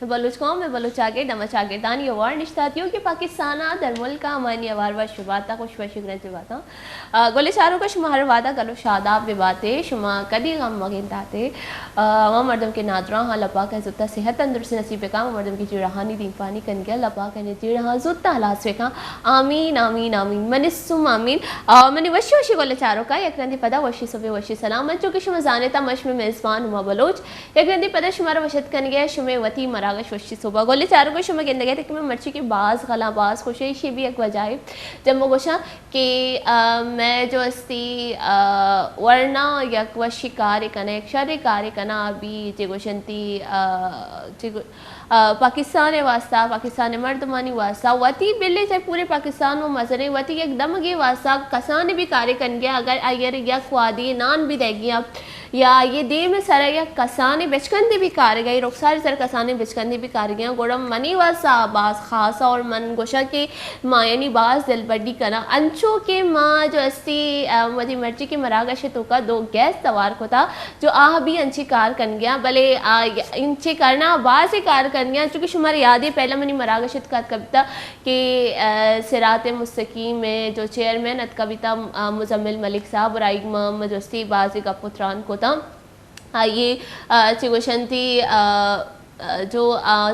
میں بلوچ قوم میں بلوچ آگے دما شاگردانی اوار نشتاتیوں کے پاکستانہ در ملکہ امانی اوار و شباتا خوش و شکرن سے باتا گولے چاروں کا شما ہر وعدہ گلو شاداب بباتے شما کدی غم مگین داتے امام مردم کے نادران ہاں لپا کا زدتا صحت اندرسی نصیب کام مردم کی جیرہانی دین پانی کن گیا لپا کا جیرہاں زدتا حلاس وکا آمین آمین آمین منسم آمین منی وشی وشی گولے چاروں کا یک رندی پدا وشی صبح وشی سلامت جو کہ شما زانتا مشم میزبان ہما بلوچ یک رندی پدا شمارا وشت کن گیا شما وطی مراغش وشی صبح گولے چاروں کو شما گندگے تھے کہ میں مرچی کے باز غلا باز خوشی بھی ایک وجہ ہے جب میں گوشا کہ میں جو استی ورنہ یک وشی کاری کنا ایک شر کاری کنا ابھی جے گوشنتی پاکستان واسطہ پاکستان مردمانی واسطہ وطی بلے چاہے پورے پاکستان و مزرے وطی ایک دم گے واسطہ کسان بھی کاری کن گیا اگر اگر یک وادی نان بھی دے گیا یا یہ دے میں سارا یا کسانے بچکندی بھی کار گئی رخسار سر کسانے بچکندی بھی کار گیا گوڑم منی واسا باز خاصا اور من گوشا کہ ماں یعنی باز دل بڑی کنا انچو کہ ماں جو استی مجھے مرچی کی مراغش تو کا دو گیس توار کو تھا جو آہ بھی انچی کار کن گیا بلے انچی کرنا باز ہی کار کن گیا چونکہ شمار یاد ہے پہلا منی مراغشت کا کبتا کہ صراط مستقیم میں جو چیئرمین ات کبتا مزمل ملک صاحب اور آئیگ محمد جو استی بازی کا پتران کو یہ چگوشنتی جو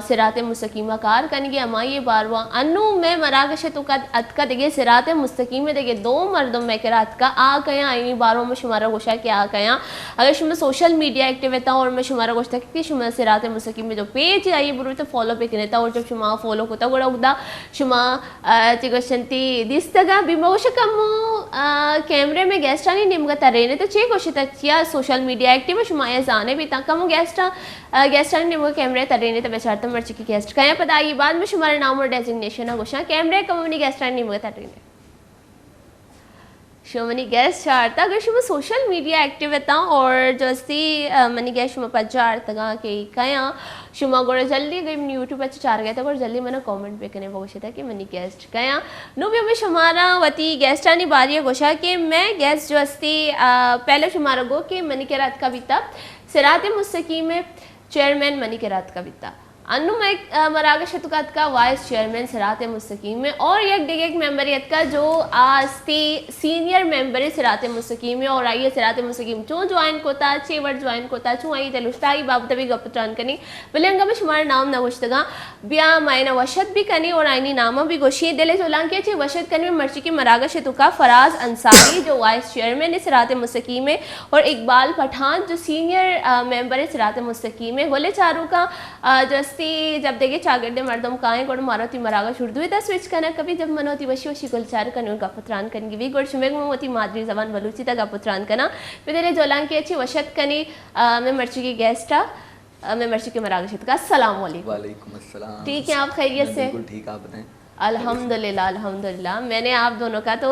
صراط مستقیمہ کار کنگی اما یہ بارواں انو میں مراغش تو کا اتکا دیگے صراط مستقیم میں دیگے دو مردم میں کرا اتکا آ گیا آئینی باروں میں شمارا گوشا کہ آ گیا اگر شما سوشل میڈیا ایکٹیو ہوتا اور میں شمارا گوشتا کہ شما صراط مستقیم میں جو پیج آئی برو تو فالو پہ کرتا اور جب شما فالو ہوتا گوڑا اگدا شما چگوشنتی دیستگا بھی موشا کمو کیمرے میں گیسٹانی نمگا ترینے تو چے گوشتا چیا سوشل میڈیا ایکٹیو ہے شما یہ زانے بھی تا کمو گیسٹانی نمگا کیمرے ترینے تو بیچارتا مرچی کی گیسٹ کہیں پتہ آئی بعد میں شمارا نام اور ڈیزگنیشن ہے گوشا کیمرے کمونی گیسٹانی نمگا ترینے شما منی گیس چارتا اگر شما سوشل میڈیا ایکٹیو ہوتا اور جو اسی منی گیس شما پچارتا گا کہ کیا شما گوڑا جلدی اگر منی یوٹیوب اچھا چار گیا تھا اور جلدی منہ کومنٹ پہ کرنے گوشا تھا کہ منی گیسٹ کیا نو بھی ہمیں شمارا وطی گیسٹانی باری ہے گوشا کہ میں گیس جو استی پہلے شمارا گو کہ منی کے رات کا بھی تھا صراط مستقیم میں چیئرمین منی کے رات کا بھی تھا انو میں مراغش شتکات کا وائس چیئرمین صراط مستقیم میں اور یک دیگه ایک ممبریت کا جو آستی سینئر ممبر صراط مستقیم میں اور آئیے صراط مستقیم چون جوائن کوتا چھ ورڈ جوائن کوتا چون آئی تلوشتائی باب تبھی گپتران کنی بلے انگا میں شمار نام نہ گوشتگا بیا مائنہ وشت بھی کنی اور آئینی نامہ بھی گوشی دلے چولان کیا چھے وشت کنی میں مرچی کی مراغش شتکا فراز انصاری جو وائس چیئرمین صراط مستقیم میں اور اقبال پٹھان جو سینئر ممبر صراط مستقیم میں گولے چاروں کا جو جب دیکھے چاگردے مردم کائیں گوڑ ماروتی مراغش اردوی دا سوچ کرنا کبھی جب منوتی وشی وشی گلچار کرنے کا پتران کنگی بھی گوڑ شمیگ موتی مادری زبان بلوچی تا کا پتران کنا پھر دلے جولان کی اچھی وشت کنی میں مرچی کی گیسٹا میں مرچی کی مراغشت کا السلام علیکم. وعلیکم السلام. ٹھیک ہے آپ خیریت سے؟ بالکل ٹھیک. آپ بتائیں. الحمدللہ الحمدللہ. میں نے آپ دونوں کا تو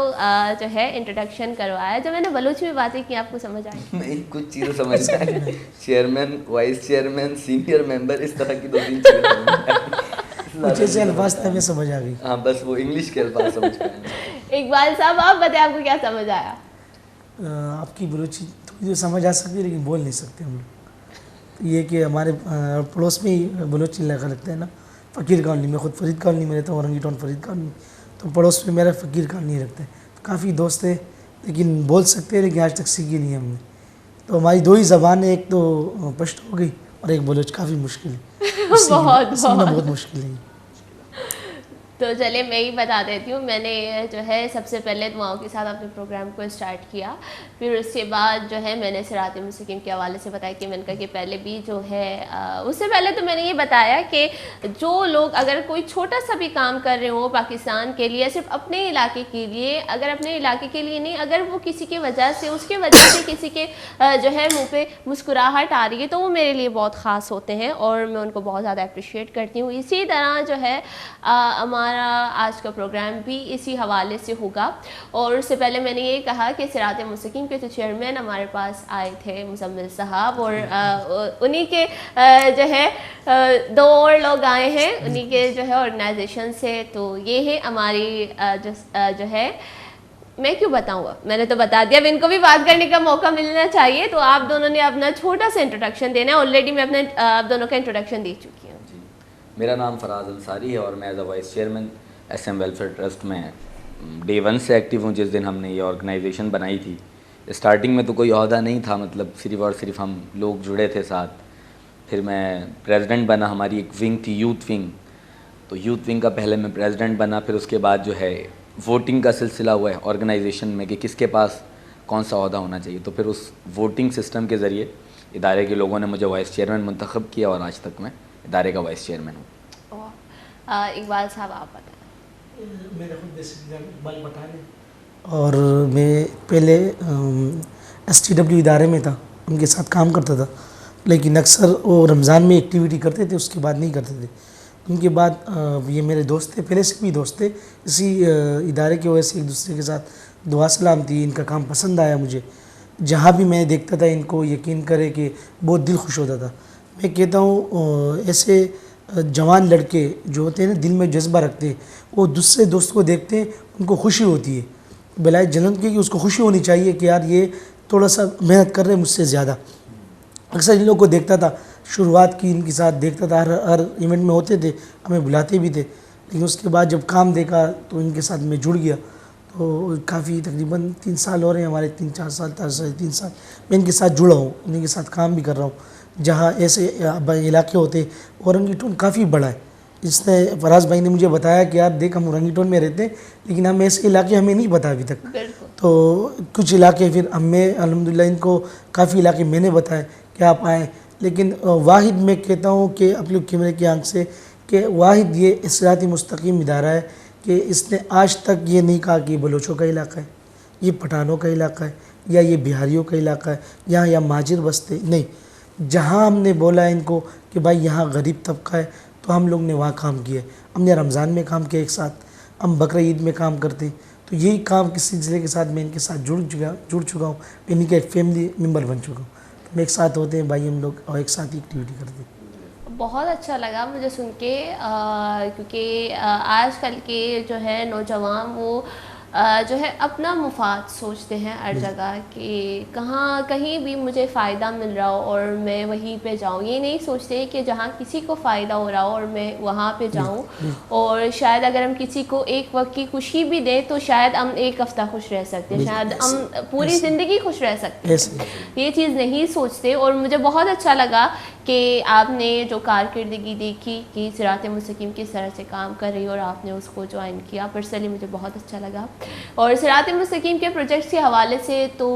جو ہے انٹروڈکشن کروایا جو میں نے بلوچ میں باتیں کی آپ کو سمجھ آئی؟ میں کچھ چیزیں سمجھ آئی. Chairman vice chairman senior member اس طرح کی دو تین چیزیں کچھ ایسے الفاظ تھے ہمیں سمجھ آ گئی. ہاں بس وہ انگلش کے الفاظ سمجھ پائے. اقبال صاحب آپ بتائیں آپ کو کیا سمجھ آیا؟ آپ کی بلوچی تھوڑی سمجھ آ سکتی ہے لیکن بول نہیں سکتے ہم لوگ. یہ کہ ہمارے پڑوس میں ہی بلوچی علاقہ لگتا ہے نا فقیر کالونی میں. خود فرید کالونی میں رہتا ہوں اورنگی ٹاؤن فرید کالونی. تو پڑوس میں میرا فقیر کالونی رکھتا ہے. کافی دوست ہیں لیکن بول سکتے ہیں لیکن آج تک سیکھی نہیں ہم نے. تو ہماری دو ہی زبان ہے, ایک تو پشتو ہو گئی اور ایک بلوچ. کافی مشکل ہے, بہت مشکل ہے. تو چلے میں ہی بتا دیتی ہوں. میں نے جو ہے سب سے پہلے دعاؤں کے ساتھ اپنے پروگرام کو اسٹارٹ کیا. پھر اس کے بعد جو ہے میں نے صراط مستقیم کے حوالے سے بتایا کہ میں نے کہا کہ پہلے بھی جو ہے اس سے پہلے تو میں نے یہ بتایا کہ جو لوگ اگر کوئی چھوٹا سا بھی کام کر رہے ہوں پاکستان کے لیے, صرف اپنے علاقے کے لیے, اگر اپنے علاقے کے لیے نہیں, اگر وہ کسی کی وجہ سے اس کے وجہ سے کسی کے جو ہے منہ پہ مسکراہٹ آ رہی ہے تو وہ میرے لیے بہت خاص ہوتے ہیں اور میں ان کو بہت زیادہ اپریشیٹ کرتی ہوں. اسی طرح جو ہے ہمارے ہمارا آج کا پروگرام بھی اسی حوالے سے ہوگا. اور اس سے پہلے میں نے یہ کہا کہ صراط مستقیم کے جو چیئرمین ہمارے پاس آئے تھے مزمل صاحب, اور انہی کے جو ہے 2 اور لوگ آئے ہیں انہی کے جو ہے آرگنائزیشن سے. تو یہ ہے ہماری جو ہے, میں کیوں بتاؤں گا, میں نے تو بتا دیا, اب ان کو بھی بات کرنے کا موقع ملنا چاہیے. تو آپ دونوں نے اپنا چھوٹا سا انٹروڈکشن دینا ہے. آلریڈی میں اپنے آپ دونوں کا انٹروڈکشن دے چکی ہوں. جی, میرا نام فراز انصاری ہے اور میں as a vice chairman S M welfare trust میں ڈے 1 سے ایکٹیو ہوں. جس دن ہم نے یہ آرگنائزیشن بنائی تھی, اسٹارٹنگ میں تو کوئی عہدہ نہیں تھا, مطلب صرف اور صرف ہم لوگ جڑے تھے ساتھ. پھر میں پریزیڈنٹ بنا, ہماری ایک ونگ تھی یوتھ ونگ, تو یوتھ ونگ کا پہلے میں پریزیڈنٹ بنا. پھر اس کے بعد جو ہے ووٹنگ کا سلسلہ ہوا ہے آرگنائزیشن میں کہ کس کے پاس کون سا عہدہ ہونا چاہیے. تو پھر اس ووٹنگ سسٹم کے ذریعے ادارے کے لوگوں نے مجھے وائس چیئرمین منتخب کیا اور آج تک میں ادارے کا وائس چیئرمین ہوں. اقبال صاحب آپ بتائیں. میرا خود بیسکلی اقبال پٹھان ہے اور میں پہلے ایس ٹی ڈبلیو ادارے میں تھا, ان کے ساتھ کام کرتا تھا, لیکن اکثر وہ رمضان میں ایکٹیویٹی کرتے تھے, اس کے بعد نہیں کرتے تھے. ان کے بعد یہ میرے دوست تھے, پہلے سے بھی دوست تھے, اسی ادارے کی وجہ سے ایک دوسرے کے ساتھ دعا سلام تھی. ان کا کام پسند آیا مجھے, جہاں بھی میں دیکھتا تھا ان کو یقین کرے کہ بہت دل خوش ہوتا تھا. میں کہتا ہوں ایسے جوان لڑکے جو ہوتے ہیں نا دل میں جذبہ رکھتے ہیں, وہ دوسرے دوست کو دیکھتے ہیں ان کو خوشی ہوتی ہے, بلائے جنت کی کہ اس کو خوشی ہونی چاہیے کہ یار یہ تھوڑا سا محنت کر رہے ہیں مجھ سے زیادہ. اکثر ان لوگوں کو دیکھتا تھا, شروعات کی ان کے ساتھ دیکھتا تھا, ہر ایونٹ میں ہوتے تھے, ہمیں بلاتے بھی تھے, لیکن اس کے بعد جب کام دیکھا تو ان کے ساتھ میں جڑ گیا. تو کافی تقریباً 3 سال ہو رہے ہیں ہمارے, 3-4 سال 3 سال میں ان کے ساتھ جڑا ہوں, ان کے ساتھ کام بھی کر رہا ہوں. جہاں ایسے علاقے ہوتے, اورنگی ٹون کافی بڑا ہے. اس نے فراز بھائی نے مجھے بتایا کہ یار دیکھ ہم اورنگی ٹون میں رہتے ہیں, لیکن ہم ایسے علاقے ہمیں نہیں پتا ابھی تک. تو کچھ علاقے پھر ہمیں الحمدللہ ان کو کافی علاقے میں نے بتائے کہ آپ آئیں. لیکن واحد میں کہتا ہوں کہ اپنے کیمرے کی آنکھ سے کہ واحد یہ صراط مستقیم ادارہ ہے کہ اس نے آج تک یہ نہیں کہا کہ یہ بلوچوں کا علاقہ ہے, یہ پٹھانوں کا علاقہ ہے, یا یہ بہاریوں کا علاقہ ہے, یا مہاجر بستے نہیں. جہاں ہم نے بولا ان کو کہ بھائی یہاں غریب طبقہ ہے تو ہم لوگ نے وہاں کام کیا ہے. ہم نے رمضان میں کام کیا ایک ساتھ, ہم بقرہ عید میں کام کرتے ہیں. تو یہی کام کس سلسلے کے ساتھ میں ان کے ساتھ جڑ چکا ہوں, انہیں کا ایک فیملی ممبر بن چکا ہوں. تو ہم ایک ساتھ ہوتے ہیں بھائی ہم لوگ, اور ایک ساتھ ہی ایکٹیویٹی کرتے ہیں. بہت اچھا لگا مجھے سن کے, کیونکہ آج کل کے جو ہے نوجوان وہ جو ہے اپنا مفاد سوچتے ہیں ہر جگہ کہ کہیں بھی مجھے فائدہ مل رہا ہو اور میں وہیں پہ جاؤں. یہ نہیں سوچتے کہ جہاں کسی کو فائدہ ہو رہا ہو اور میں وہاں پہ جاؤں. اور شاید اگر ہم کسی کو ایک وقت کی خوشی بھی دیں تو شاید ہم ایک ہفتہ خوش رہ سکتے ہیں, شاید ہم پوری زندگی خوش رہ سکتے ہیں. یہ چیز نہیں سوچتے. اور مجھے بہت اچھا لگا کہ آپ نے جو کارکردگی دیکھی کہ صراط مستقیم کس طرح سے کام کر رہی اور آپ نے اس کو جوائن کیا. پرسنلی مجھے بہت اچھا لگا. اور صراط مستقیم کے پروجیکٹس کے حوالے سے تو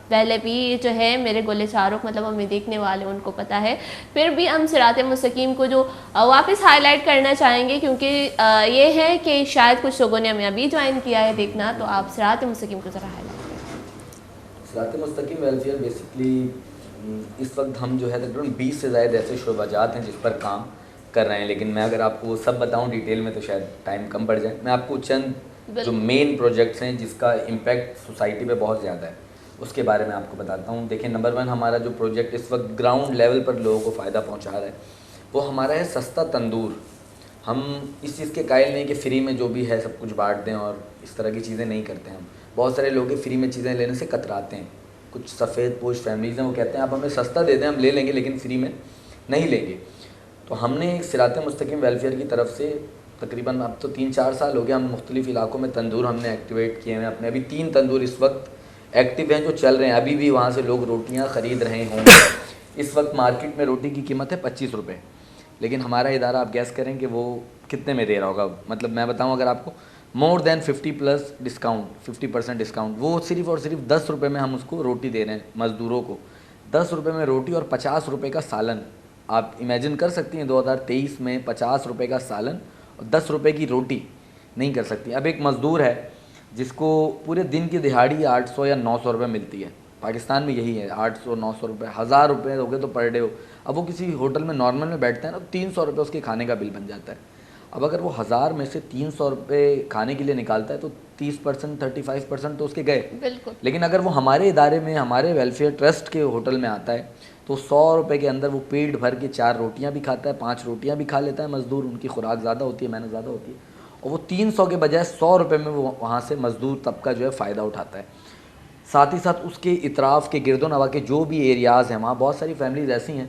پہلے بھی جو ہے میرے گولے چاروں مطلب ہمیں دیکھنے والے ان کو پتہ ہے, پھر بھی ہم صراط مستقیم کو جو واپس ہائی لائٹ کرنا چاہیں گے, کیونکہ یہ ہے کہ شاید کچھ لوگوں نے ہمیں ابھی جوائن کیا ہے دیکھنا. تو آپ صراط مستقیم کو ذرا ہائی لائٹ کریں. صراط مستقیم ویلفیئر بیسکلی اس وقت ہم جو ہے تقریباً 20 سے زائد ایسے شعبہ جات ہیں جس پر کام کر رہے ہیں, لیکن میں اگر آپ کو سب بتاؤں ڈیٹیل میں تو شاید ٹائم کم پڑ جائے. میں آپ کو چند جو مین پروجیکٹس ہیں جس کا امپیکٹ سوسائٹی پہ بہت زیادہ ہے اس کے بارے میں آپ کو بتاتا ہوں. دیکھیں, نمبر 1 ہمارا جو پروجیکٹ اس وقت گراؤنڈ لیول پر لوگوں کو فائدہ پہنچا رہا ہے وہ ہمارا ہے سستا تندور. ہم اس چیز کے قائل نہیں کہ فری میں جو بھی ہے سب کچھ بانٹ دیں اور اس طرح کی چیزیں نہیں کرتے ہیں. ہم بہت سارے لوگ فری میں چیزیں لینے سے کتراتے ہیں. کچھ سفید پوش فیملیز ہیں وہ کہتے ہیں آپ ہمیں سستا دے دیں ہم لے لیں گے لیکن فری میں نہیں لیں گے. تو ہم نے صراط مستقیم ویلفیئر کی طرف سے تقریباً اب تو 3-4 سال ہو گیا, ہم مختلف علاقوں میں تندور ہم نے ایکٹیویٹ کیے ہیں اپنے. ابھی 3 تندور اس وقت ایکٹیو ہیں جو چل رہے ہیں, ابھی بھی وہاں سے لوگ روٹیاں خرید رہے ہوں. اس وقت مارکیٹ میں روٹی کی قیمت ہے 25 روپے, لیکن ہمارا ادارہ آپ گیس کریں کہ وہ کتنے میں دے رہا ہوگا. مطلب میں بتاؤں اگر آپ کو مور دین 50+ ڈسکاؤنٹ, 50% ڈسکاؤنٹ, وہ صرف اور صرف 10 روپے میں ہم اس کو روٹی دے رہے ہیں مزدوروں کو. 10 روپے میں روٹی اور 50 روپے کا سالن. آپ امیجن کر سکتی ہیں 2023 میں 50 روپے کا سالن اور 10 روپے کی روٹی نہیں کر سکتی. اب ایک مزدور ہے جس کو پورے دن کی دہاڑی 800 یا 900 روپے ملتی ہے, پاکستان میں یہی ہے 800-900 روپے, 1000 روپے ہو گئے تو پر ڈے ہو. اب وہ کسی ہوٹل میں نارمل میں بیٹھتا ہے نا تو 300 روپے اس کے کھانے کا بل بن جاتا ہے. اب اگر وہ 1000 میں سے 300 روپے کھانے کے لیے نکالتا ہے تو 30% 35% تو اس کے گئے. بالکل. لیکن اگر وہ ہمارے ادارے میں ہمارے ویلفیئر ٹرسٹ کے ہوٹل میں آتا ہے تو 100 روپے کے اندر وہ پیٹ بھر کے 4 روٹیاں بھی کھاتا ہے, 5 روٹیاں بھی کھا لیتا ہے مزدور, ان کی خوراک زیادہ ہوتی ہے, محنت زیادہ ہوتی ہے, اور وہ 300 کے بجائے 100 روپے میں وہ وہاں سے مزدور طبقہ جو ہے فائدہ اٹھاتا ہے. ساتھ ہی ساتھ اس کے اطراف کے گرد و نواح کے جو بھی ایریاز ہیں وہاں بہت ساری فیملیز ایسی ہیں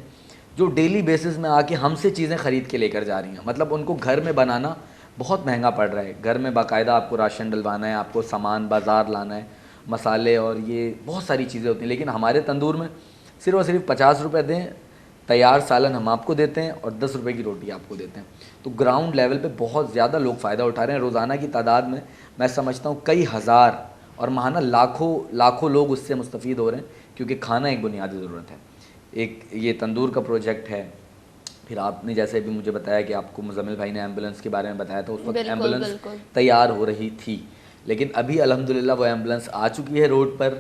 جو ڈیلی بیسس میں آ کے ہم سے چیزیں خرید کے لے کر جا رہی ہیں. مطلب ان کو گھر میں بنانا بہت مہنگا پڑ رہا ہے, گھر میں باقاعدہ آپ کو راشن ڈلوانا ہے, آپ کو سامان بازار لانا ہے, مسالے اور یہ بہت ساری چیزیں ہوتی ہیں. لیکن ہمارے تندور میں صرف اور صرف 50 روپے دیں, تیار سالن ہم آپ کو دیتے ہیں اور 10 روپے کی روٹی آپ کو دیتے ہیں. تو گراؤنڈ لیول پہ بہت زیادہ لوگ فائدہ اٹھا رہے ہیں. روزانہ کی تعداد میں سمجھتا ہوں کئی ہزار اور ماہانہ لاکھوں لوگ اس سے مستفید ہو رہے ہیں, کیونکہ کھانا ایک بنیادی ضرورت ہے. ایک یہ تندور کا پروجیکٹ ہے. پھر آپ نے جیسے ابھی مجھے بتایا کہ آپ کو مزمل بھائی نے ایمبولینس کے بارے میں بتایا تھا, اس وقت ایمبولینس تیار ہو رہی تھی, لیکن ابھی الحمدللہ وہ ایمبولینس آ چکی ہے روڈ پر.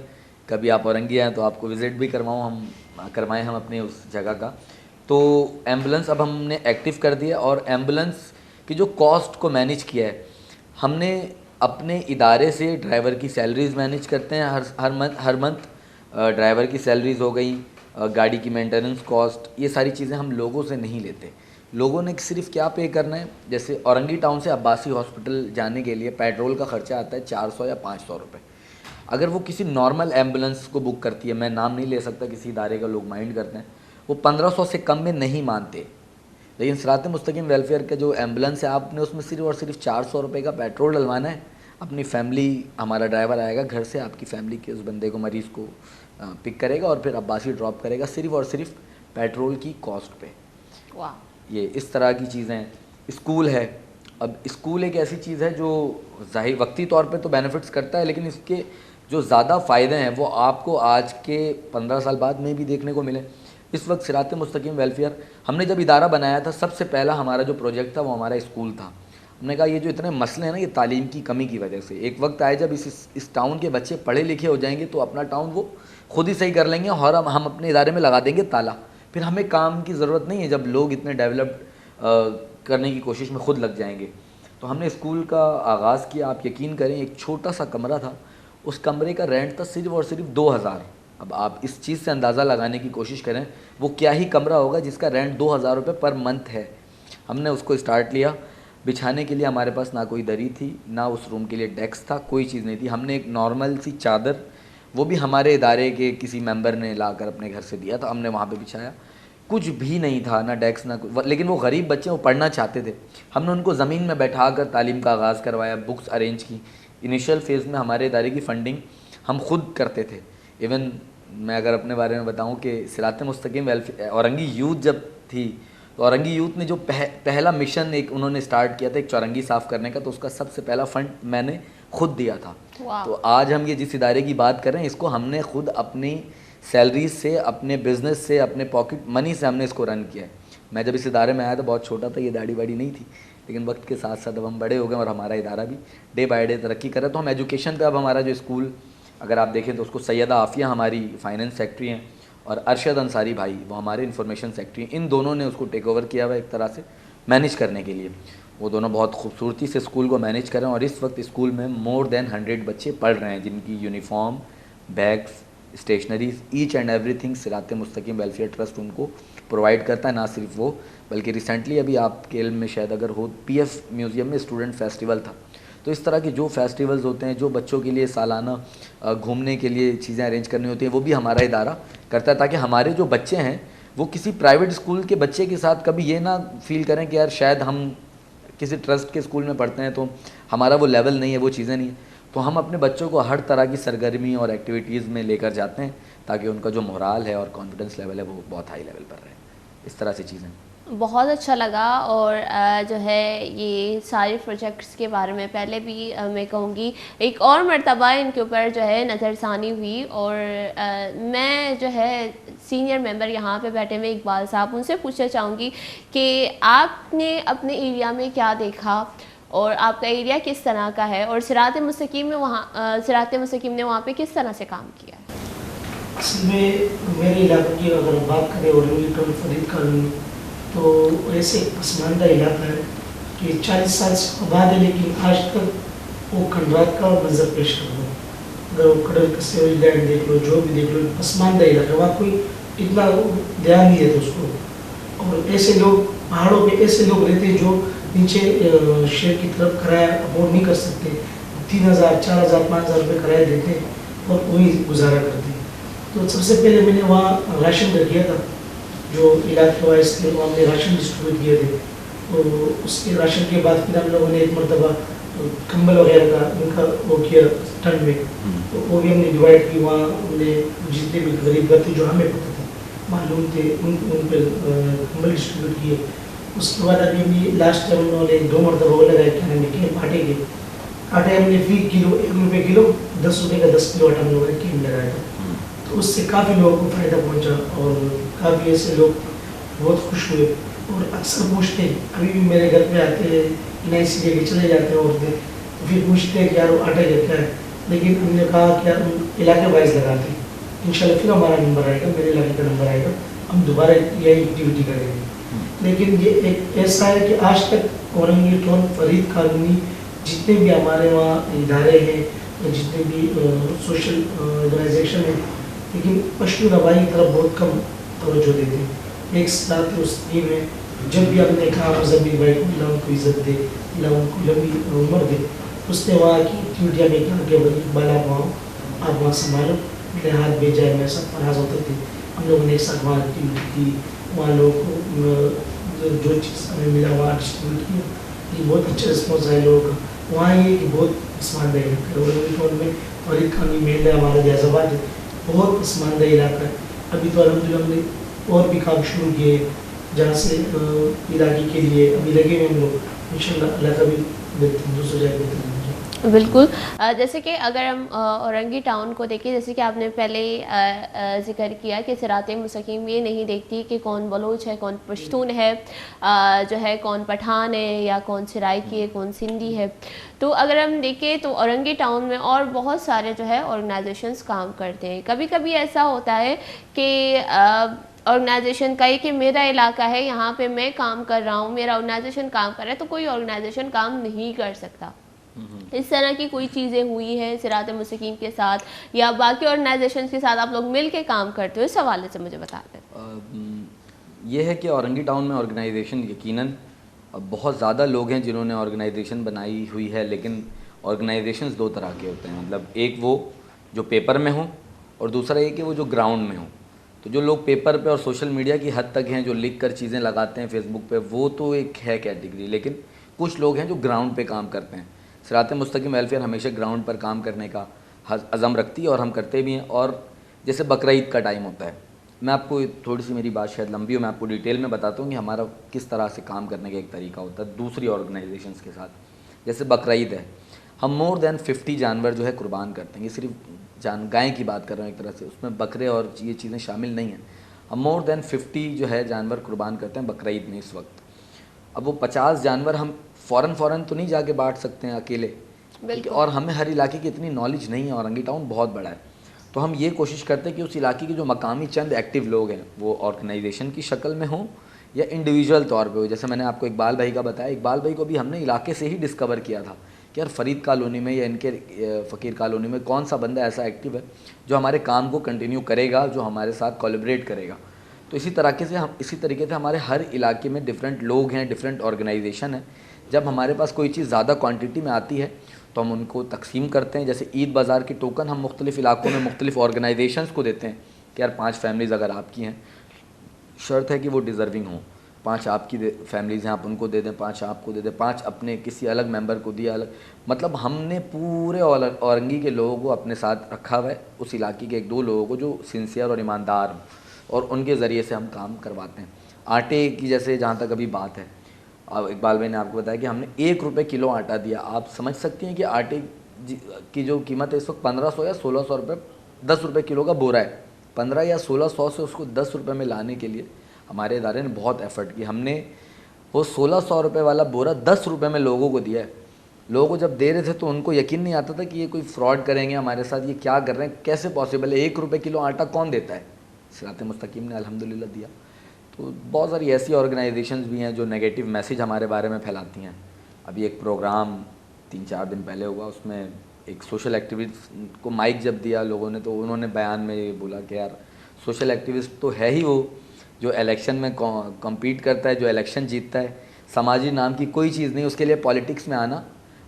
کبھی آپ اورنگی آئیں تو آپ کو وزٹ بھی کروائیں ہم اپنے اس جگہ کا. تو ایمبولینس اب ہم نے ایکٹیو کر دیا, اور ایمبولینس کی جو کاسٹ کو مینیج کیا ہے ہم نے اپنے ادارے سے. ڈرائیور کی سیلریز مینیج کرتے ہیں ہر منتھ, ڈرائیور کی سیلریز ہو گئیں, گاڑی کی مینٹیننس کاسٹ, یہ ساری چیزیں ہم لوگوں سے نہیں لیتے. لوگوں نے صرف کیا پے کرنا ہے, جیسے اورنگی ٹاؤن سے عباسی ہاسپٹل جانے کے لیے پیٹرول کا خرچہ آتا ہے 400 یا 500 روپے. اگر وہ کسی نارمل ایمبولینس کو بک کرتی ہے, میں نام نہیں لے سکتا کسی ادارے کا, لوگ مائنڈ کرتے ہیں, وہ 1500 سے کم میں نہیں مانتے. لیکن صراط مستقیم ویلفیئر کا جو ایمبولینس ہے, آپ نے اس میں صرف اور صرف 400 روپے کا پیٹرول ڈلوانا ہے. اپنی فیملی, ہمارا ڈرائیور آئے گا گھر سے, آپ کی فیملی کے اس بندے کو, مریض کو پک کرے گا اور پھر عباسی ڈراپ کرے گا, صرف اور صرف پیٹرول کی کاسٹ پہ. واہ. یہ اس طرح کی چیزیں ہیں. اسکول ہے. اب اسکول ایک ایسی چیز ہے جو ظاہر وقتی طور پہ تو بینیفٹس کرتا ہے, لیکن اس کے جو زیادہ فائدے ہیں وہ آپ کو آج کے 15 سال بعد میں بھی دیکھنے کو ملے. اس وقت صراط مستقیم ویلفیئر ہم نے جب ادارہ بنایا تھا, سب سے پہلا ہمارا جو پروجیکٹ تھا وہ ہمارا اسکول تھا. ہم نے کہا یہ جو اتنے مسئلے ہیں نا, یہ تعلیم کی کمی کی وجہ سے. ایک وقت آئے جب اس ٹاؤن کے بچے پڑھے لکھے ہو جائیں گے تو اپنا ٹاؤن وہ خود ہی صحیح کر لیں گے, اور ہم اپنے ادارے میں لگا دیں گے تالا. پھر ہمیں کام کی ضرورت نہیں ہے جب لوگ اتنے ڈیولپڈ کرنے کی کوشش میں خود لگ جائیں گے. تو ہم نے اسکول کا آغاز کیا. آپ یقین کریں, ایک چھوٹا سا کمرہ تھا, اس کمرے کا رینٹ تھا صرف اور صرف 2000. اب آپ اس چیز سے اندازہ لگانے کی کوشش کریں وہ کیا ہی کمرہ ہوگا جس کا رینٹ 2000 روپے پر منتھ ہے. ہم نے اس کو اسٹارٹ لیا. بچھانے کے لیے ہمارے پاس نہ کوئی دری تھی, نہ اس روم کے لیے ڈیسک تھا, کوئی چیز نہیں تھی. ہم نے ایک نارمل سی چادر, وہ بھی ہمارے ادارے کے کسی ممبر نے لا کر اپنے گھر سے دیا تھا, ہم نے وہاں پہ بچھایا. کچھ بھی نہیں تھا, نہ ڈیسک نہ کچھ, لیکن وہ غریب بچے وہ پڑھنا چاہتے تھے. ہم نے ان کو زمین میں بیٹھا کر تعلیم کا آغاز کروایا, بکس ارینج کی. انیشیل فیز میں ہمارے ادارے کی فنڈنگ ہم خود کرتے تھے. ایون میں اگر اپنے بارے میں بتاؤں کہ صراط مستقیم ویلفیئر اورنگی یوتھ جب تھی تو اورنگی یوتھ نے جو پہلا مشن ایک انہوں نے اسٹارٹ کیا تھا ایک چورنگی صاف کرنے کا, تو اس کا سب سے پہلا فنڈ میں نے خود دیا تھا. تو آج ہم یہ جس ادارے کی بات کر رہے ہیں اس کو ہم نے خود اپنی سیلریز سے, اپنے بزنس سے, اپنے پاکٹ منی سے ہم نے اس کو رن کیا ہے. میں جب اس ادارے میں آیا تھا بہت چھوٹا تھا, یہ داڑھی واڑی نہیں تھی, لیکن وقت کے ساتھ ساتھ اب ہم بڑے ہو گئے اور ہمارا ادارہ بھی ڈے بائی ڈے ترقی کر رہا ہے. تو ہم ایجوکیشن پہ اب ہمارا جو اسکول اگر آپ دیکھیں تو اس کو سیدہ عافیہ ہماری فائننس سیکٹری ہیں اور ارشد انصاری بھائی وہ ہمارے انفارمیشن سیکٹری ہیں. ان دونوں نے اس کو ٹیک اوور کیا ہوا ایک طرح سے مینیج کرنے کے لیے. وہ دونوں بہت خوبصورتی سے اسکول کو مینیج کر رہے ہیں, اور اس وقت اسکول میں مور دین 100 بچے پڑھ رہے ہیں جن کی uniform, bags, stationeries, each and everything Sirat Mustaqeem welfare trust in کو پرووائڈ کرتا ہے. نہ صرف وہ بلکہ ریسنٹلی ابھی آپ کے علم میں شاید اگر ہو پی ایف میوزیم میں اسٹوڈنٹ فیسٹیول تھا. تو اس طرح کے جو فیسٹیولز ہوتے ہیں, جو بچوں کے لیے سالانہ گھومنے کے لیے چیزیں ارینج کرنی ہوتی ہیں, وہ بھی ہمارا ادارہ کرتا ہے, تاکہ ہمارے جو بچے ہیں وہ کسی پرائیویٹ اسکول کے بچے کے ساتھ کبھی یہ نہ فیل کریں کہ یار شاید ہم کسی ٹرسٹ کے اسکول میں پڑھتے ہیں تو ہمارا وہ لیول نہیں ہے, وہ چیزیں نہیں ہیں. تو ہم اپنے بچوں کو ہر طرح کی سرگرمی اور ایکٹیویٹیز میں لے کر جاتے ہیں تاکہ ان کا جو مورال ہے اور کانفیڈنس لیول ہے وہ بہت ہائی لیول پر رہے. اس طرح سے چیزیں. بہت اچھا لگا. اور جو ہے یہ سارے پروجیکٹس کے بارے میں پہلے بھی میں کہوں گی ایک اور مرتبہ ان کے اوپر جو ہے نظر ثانی ہوئی, اور میں جو ہے سینئر ممبر یہاں پہ بیٹھے ہوئے اقبال صاحب, ان سے پوچھنا چاہوں گی کہ آپ نے اپنے ایریا میں کیا دیکھا اور آپ کا ایریا کس طرح کا ہے, اور صراط مستقیم نے وہاں پہ کس طرح سے کام کیا ہے. اصل میں میرے علاقے کی اگر بات کریں اورنگی ٹاؤن فرید کالونی تو ایسے ایک پسماندہ علاقہ ہے کہ 40 سال سے آباد ہے لیکن آج تک وہ کھنڈرات کا منظر پیش کر دو. اگر وہ کڈل کسے لینڈ دیکھ لو, جو بھی دیکھ لو, پسماندہ علاقہ, وہاں کوئی اتنا دھیان نہیں دیتا اس کو. اور ایسے لوگ پہاڑوں پہ ایسے لوگ رہتے ہیں جو نیچے شہر کی طرف کرایہ افورڈ نہیں کر سکتے, 3000 4000 5000 روپے کرایہ دیتے ہیں اور وہی گزارا کرتے ہیں. تو سب سے پہلے میں نے وہاں راشن کر کیا تھا, جو علاقے وائز تھے وہاں ہم نے راشن ڈسٹریبیوٹ کیے تھے. تو اس کے راشن کے بعد پھر ہم لوگوں نے ایک مرتبہ کمبل وغیرہ کا ان کا وہ کیا ٹن میں, تو وہ بھی ہم نے ڈیوائڈ کی. وہاں ہم نے جتنے بھی غریب گھر تھے جو ہمیں پتہ تھے معلوم تھے ان پہ کمبل ڈسٹریبیوٹ کیے. اس کے بعد ابھی ہم لاسٹ ٹائم انہوں نے 2 مرتبہ وہ لگائے کہ ہم نے کیمپ آٹے کے آٹے ہم نے فی کلو 1 روپے کلو 10 روپے کا 10 کلو آٹا ہم لوگوں نے کیمپ لگایا تھا. تو اس سے کافی لوگوں کو فائدہ پہنچا اور کافی ایسے لوگ بہت خوش ہوئے. اور اکثر پوچھتے ہیں, ابھی بھی میرے گھر پہ آتے ہیں نئے سی لے کے چلے جاتے ہیں عورتیں, پھر پوچھتے ہیں کہ یار وہ آٹا کیا ہے. لیکن ہم نے کہا کہ یار علاقے وائز لگاتے ہیں, انشاءاللہ پھر ہمارا نمبر آئے گا, میرے علاقے کا نمبر آئے گا, ہم دوبارہ یہی ایکٹیویٹی کریں گے. لیکن یہ ایک ایسا ہے کہ آج تک اورنگی ٹون فرید کالونی جتنے بھی ہمارے وہاں ادارے ہیں, جتنے بھی سوشل آرگنائزیشن ہیں, لیکن پشتو روایی کی طرف بہت کم توجہ دیتے ہیں. ایک ساتھ اس ٹیم میں جب بھی ہم نے کہا مزمل بھائی کو اللہ ان کو عزت دے, اللہ ان کو لمبی عمر دے, اس نے وہاں کی ایکٹیویٹیاں میں کہا کہ بالا وہاں آپ وہاں سنبھالو, میرے ہاتھ بھیج جائے, میں سب پرہاز ہوتے تھے. ہم لوگوں نے ایک ساتھ وہاں ایکٹیویٹی کی, وہاں لوگوں کو جو چیز ہمیں ملا وہاں ڈسٹریبیوٹ کیا. یہ بہت اچھا رسپانس ہے لوگوں کا. وہاں یہ کہ بہت پسماندہ علاقہ ہے اورنگی ٹون میں, فرید کالونی میل ہے ہمارا جیسا بات ہے, بہت پسماندہ علاقہ ہے. ابھی تو الحمدللہ ہم نے اور بھی کام شروع کیے جہاں سے علاقے کے لیے ابھی لگے ہوئے ہم لوگ, انشاءاللہ علاقہ بھی بہتر دوسرے جائے بہتر. بالکل. جیسے کہ اگر ہم اورنگی ٹاؤن کو دیکھیں, جیسے کہ آپ نے پہلے ذکر کیا کہ صراط مستقیم یہ نہیں دیکھتی کہ کون بلوچ ہے, کون پشتون ہے, جو ہے کون پٹھان ہے یا کون سرائکی ہے, کون سندھی ہے. تو اگر ہم دیکھیں تو اورنگی ٹاؤن میں اور بہت سارے جو ہے آرگنائزیشنز کام کرتے ہیں. کبھی کبھی ایسا ہوتا ہے کہ آرگنائزیشن کا کہ میرا علاقہ ہے, یہاں پہ میں کام کر رہا ہوں, میرا آرگنائزیشن کام کر رہا ہے, تو کوئی آرگنائزیشن کام نہیں کر سکتا. اس طرح کی کوئی چیزیں ہوئی ہیں صراط مستقیم کے ساتھ یا باقی آرگنائزیشنز کے ساتھ آپ لوگ مل کے کام کرتے ہو, اس حوالے سے مجھے بتا دیں. یہ ہے کہ اورنگی ٹاؤن میں آرگنائزیشن یقیناً بہت زیادہ لوگ ہیں جنہوں نے آرگنائزیشن بنائی ہوئی ہے, لیکن آرگنائزیشنز 2 طرح کے ہوتے ہیں. مطلب ایک وہ جو پیپر میں ہوں اور دوسرا یہ کہ وہ جو گراؤنڈ میں ہوں. تو جو لوگ پیپر پہ اور سوشل میڈیا کی حد تک ہیں, جو لکھ کر چیزیں لگاتے ہیں فیس بک پہ, وہ تو ایک ہے کیٹیگری. لیکن کچھ لوگ ہیں جو گراؤنڈ پہ کام کرتے ہیں. صراط مستقیم ویلفیئر ہمیشہ گراؤنڈ پر کام کرنے کا عزم رکھتی ہے اور ہم کرتے بھی ہیں. اور جیسے بقرعید کا ٹائم ہوتا ہے, میں آپ کو تھوڑی سی میری بات شاید لمبی ہو, میں آپ کو ڈیٹیل میں بتاتا ہوں کہ ہمارا کس طرح سے کام کرنے کا ایک طریقہ ہوتا ہے دوسری آرگنائزیشنز کے ساتھ. جیسے بقرعید ہے, ہم مور دین 50 جانور جو ہے قربان کرتے ہیں. یہ صرف گائے کی بات کر رہا ہوں ایک طرح سے, اس میں بکرے اور یہ چیزیں شامل نہیں ہیں. ہم مور دین 50 جو ہے جانور قربان کرتے ہیں بقرعید میں اس وقت. اب وہ 50 جانور ہم فوراً تو نہیں جا کے بانٹ سکتے ہیں اکیلے, اور ہمیں ہر علاقے کی اتنی نالج نہیں ہے. اورنگی ٹاؤن بہت بڑا ہے, تو ہم یہ کوشش کرتے ہیں کہ اس علاقے کے جو مقامی چند ایکٹیو لوگ ہیں وہ آرگنائزیشن کی شکل میں ہوں یا انڈیویجول طور پہ ہو. جیسے میں نے آپ کو اقبال بھائی کا بتایا, اقبال بھائی کو بھی ہم نے علاقے سے ہی ڈسکور کیا تھا کہ یار فرید کالونی میں یا ان کے فقیر کالونی میں کون سا بندہ ایسا ایکٹیو ہے جو ہمارے کام کو کنٹینیو کرے گا, جو ہمارے ساتھ کولیبریٹ کرے گا. تو اسی طریقے سے ہمارے ہر علاقے میں ڈفرینٹ لوگ ہیں, ڈفرینٹ آرگنائزیشن ہیں. جب ہمارے پاس کوئی چیز زیادہ کوانٹٹی میں آتی ہے تو ہم ان کو تقسیم کرتے ہیں. جیسے عید بازار کی ٹوکن ہم مختلف علاقوں میں مختلف آرگنائزیشنز کو دیتے ہیں کہ یار 5 فیملیز اگر آپ کی ہیں, شرط ہے کہ وہ ڈیزرونگ ہوں. 5 آپ کی فیملیز ہیں, آپ ان کو دے دیں, 5 آپ کو دے دیں, 5 اپنے کسی الگ ممبر کو دیا الگ. مطلب ہم نے پورے اورنگی کے لوگوں کو اپنے ساتھ رکھا ہوا ہے, اس علاقے کے 1-2 لوگوں کو جو سنسیئر اور ایماندار ہوں, اور ان کے ذریعے سے ہم کام کرواتے ہیں. آٹے کی جیسے جہاں تک ابھی بات ہے, اقبال بھائی نے آپ کو بتایا کہ ہم نے 1 روپے کلو آٹا دیا. آپ سمجھ سکتے ہیں کہ آٹے کی جو قیمت ہے اس وقت 1500 یا 1600 روپے 10 روپے کلو کا بورا ہے. 15 یا 1600 سے اس کو 10 روپے میں لانے کے لیے ہمارے ادارے نے بہت ایفرٹ کی. ہم نے وہ 1600 روپے والا بورا 10 روپے میں لوگوں کو دیا ہے. لوگوں کو جب دے رہے تھے تو ان کو یقین نہیں آتا تھا کہ یہ کوئی فراڈ کریں گے ہمارے ساتھ, یہ کیا کر رہے ہیں, کیسے پاسبل ہے, 1 روپے کلو آٹا کون دیتا ہے. صراط مستقیم نے الحمدللہ دیا. تو بہت ساری ایسی آرگنائزیشنز بھی ہیں جو نیگیٹو میسیج ہمارے بارے میں پھیلاتی ہیں. ابھی ایک پروگرام 3-4 دن پہلے ہوا, اس میں ایک سوشل ایکٹیوسٹ کو مائک جب دیا لوگوں نے تو انہوں نے بیان میں یہ بولا کہ یار سوشل ایکٹیوسٹ تو ہے ہی وہ جو الیکشن میں کمپیٹ کرتا ہے, جو الیکشن جیتتا ہے. سماجی نام کی کوئی چیز نہیں, اس کے لیے پالیٹکس میں آنا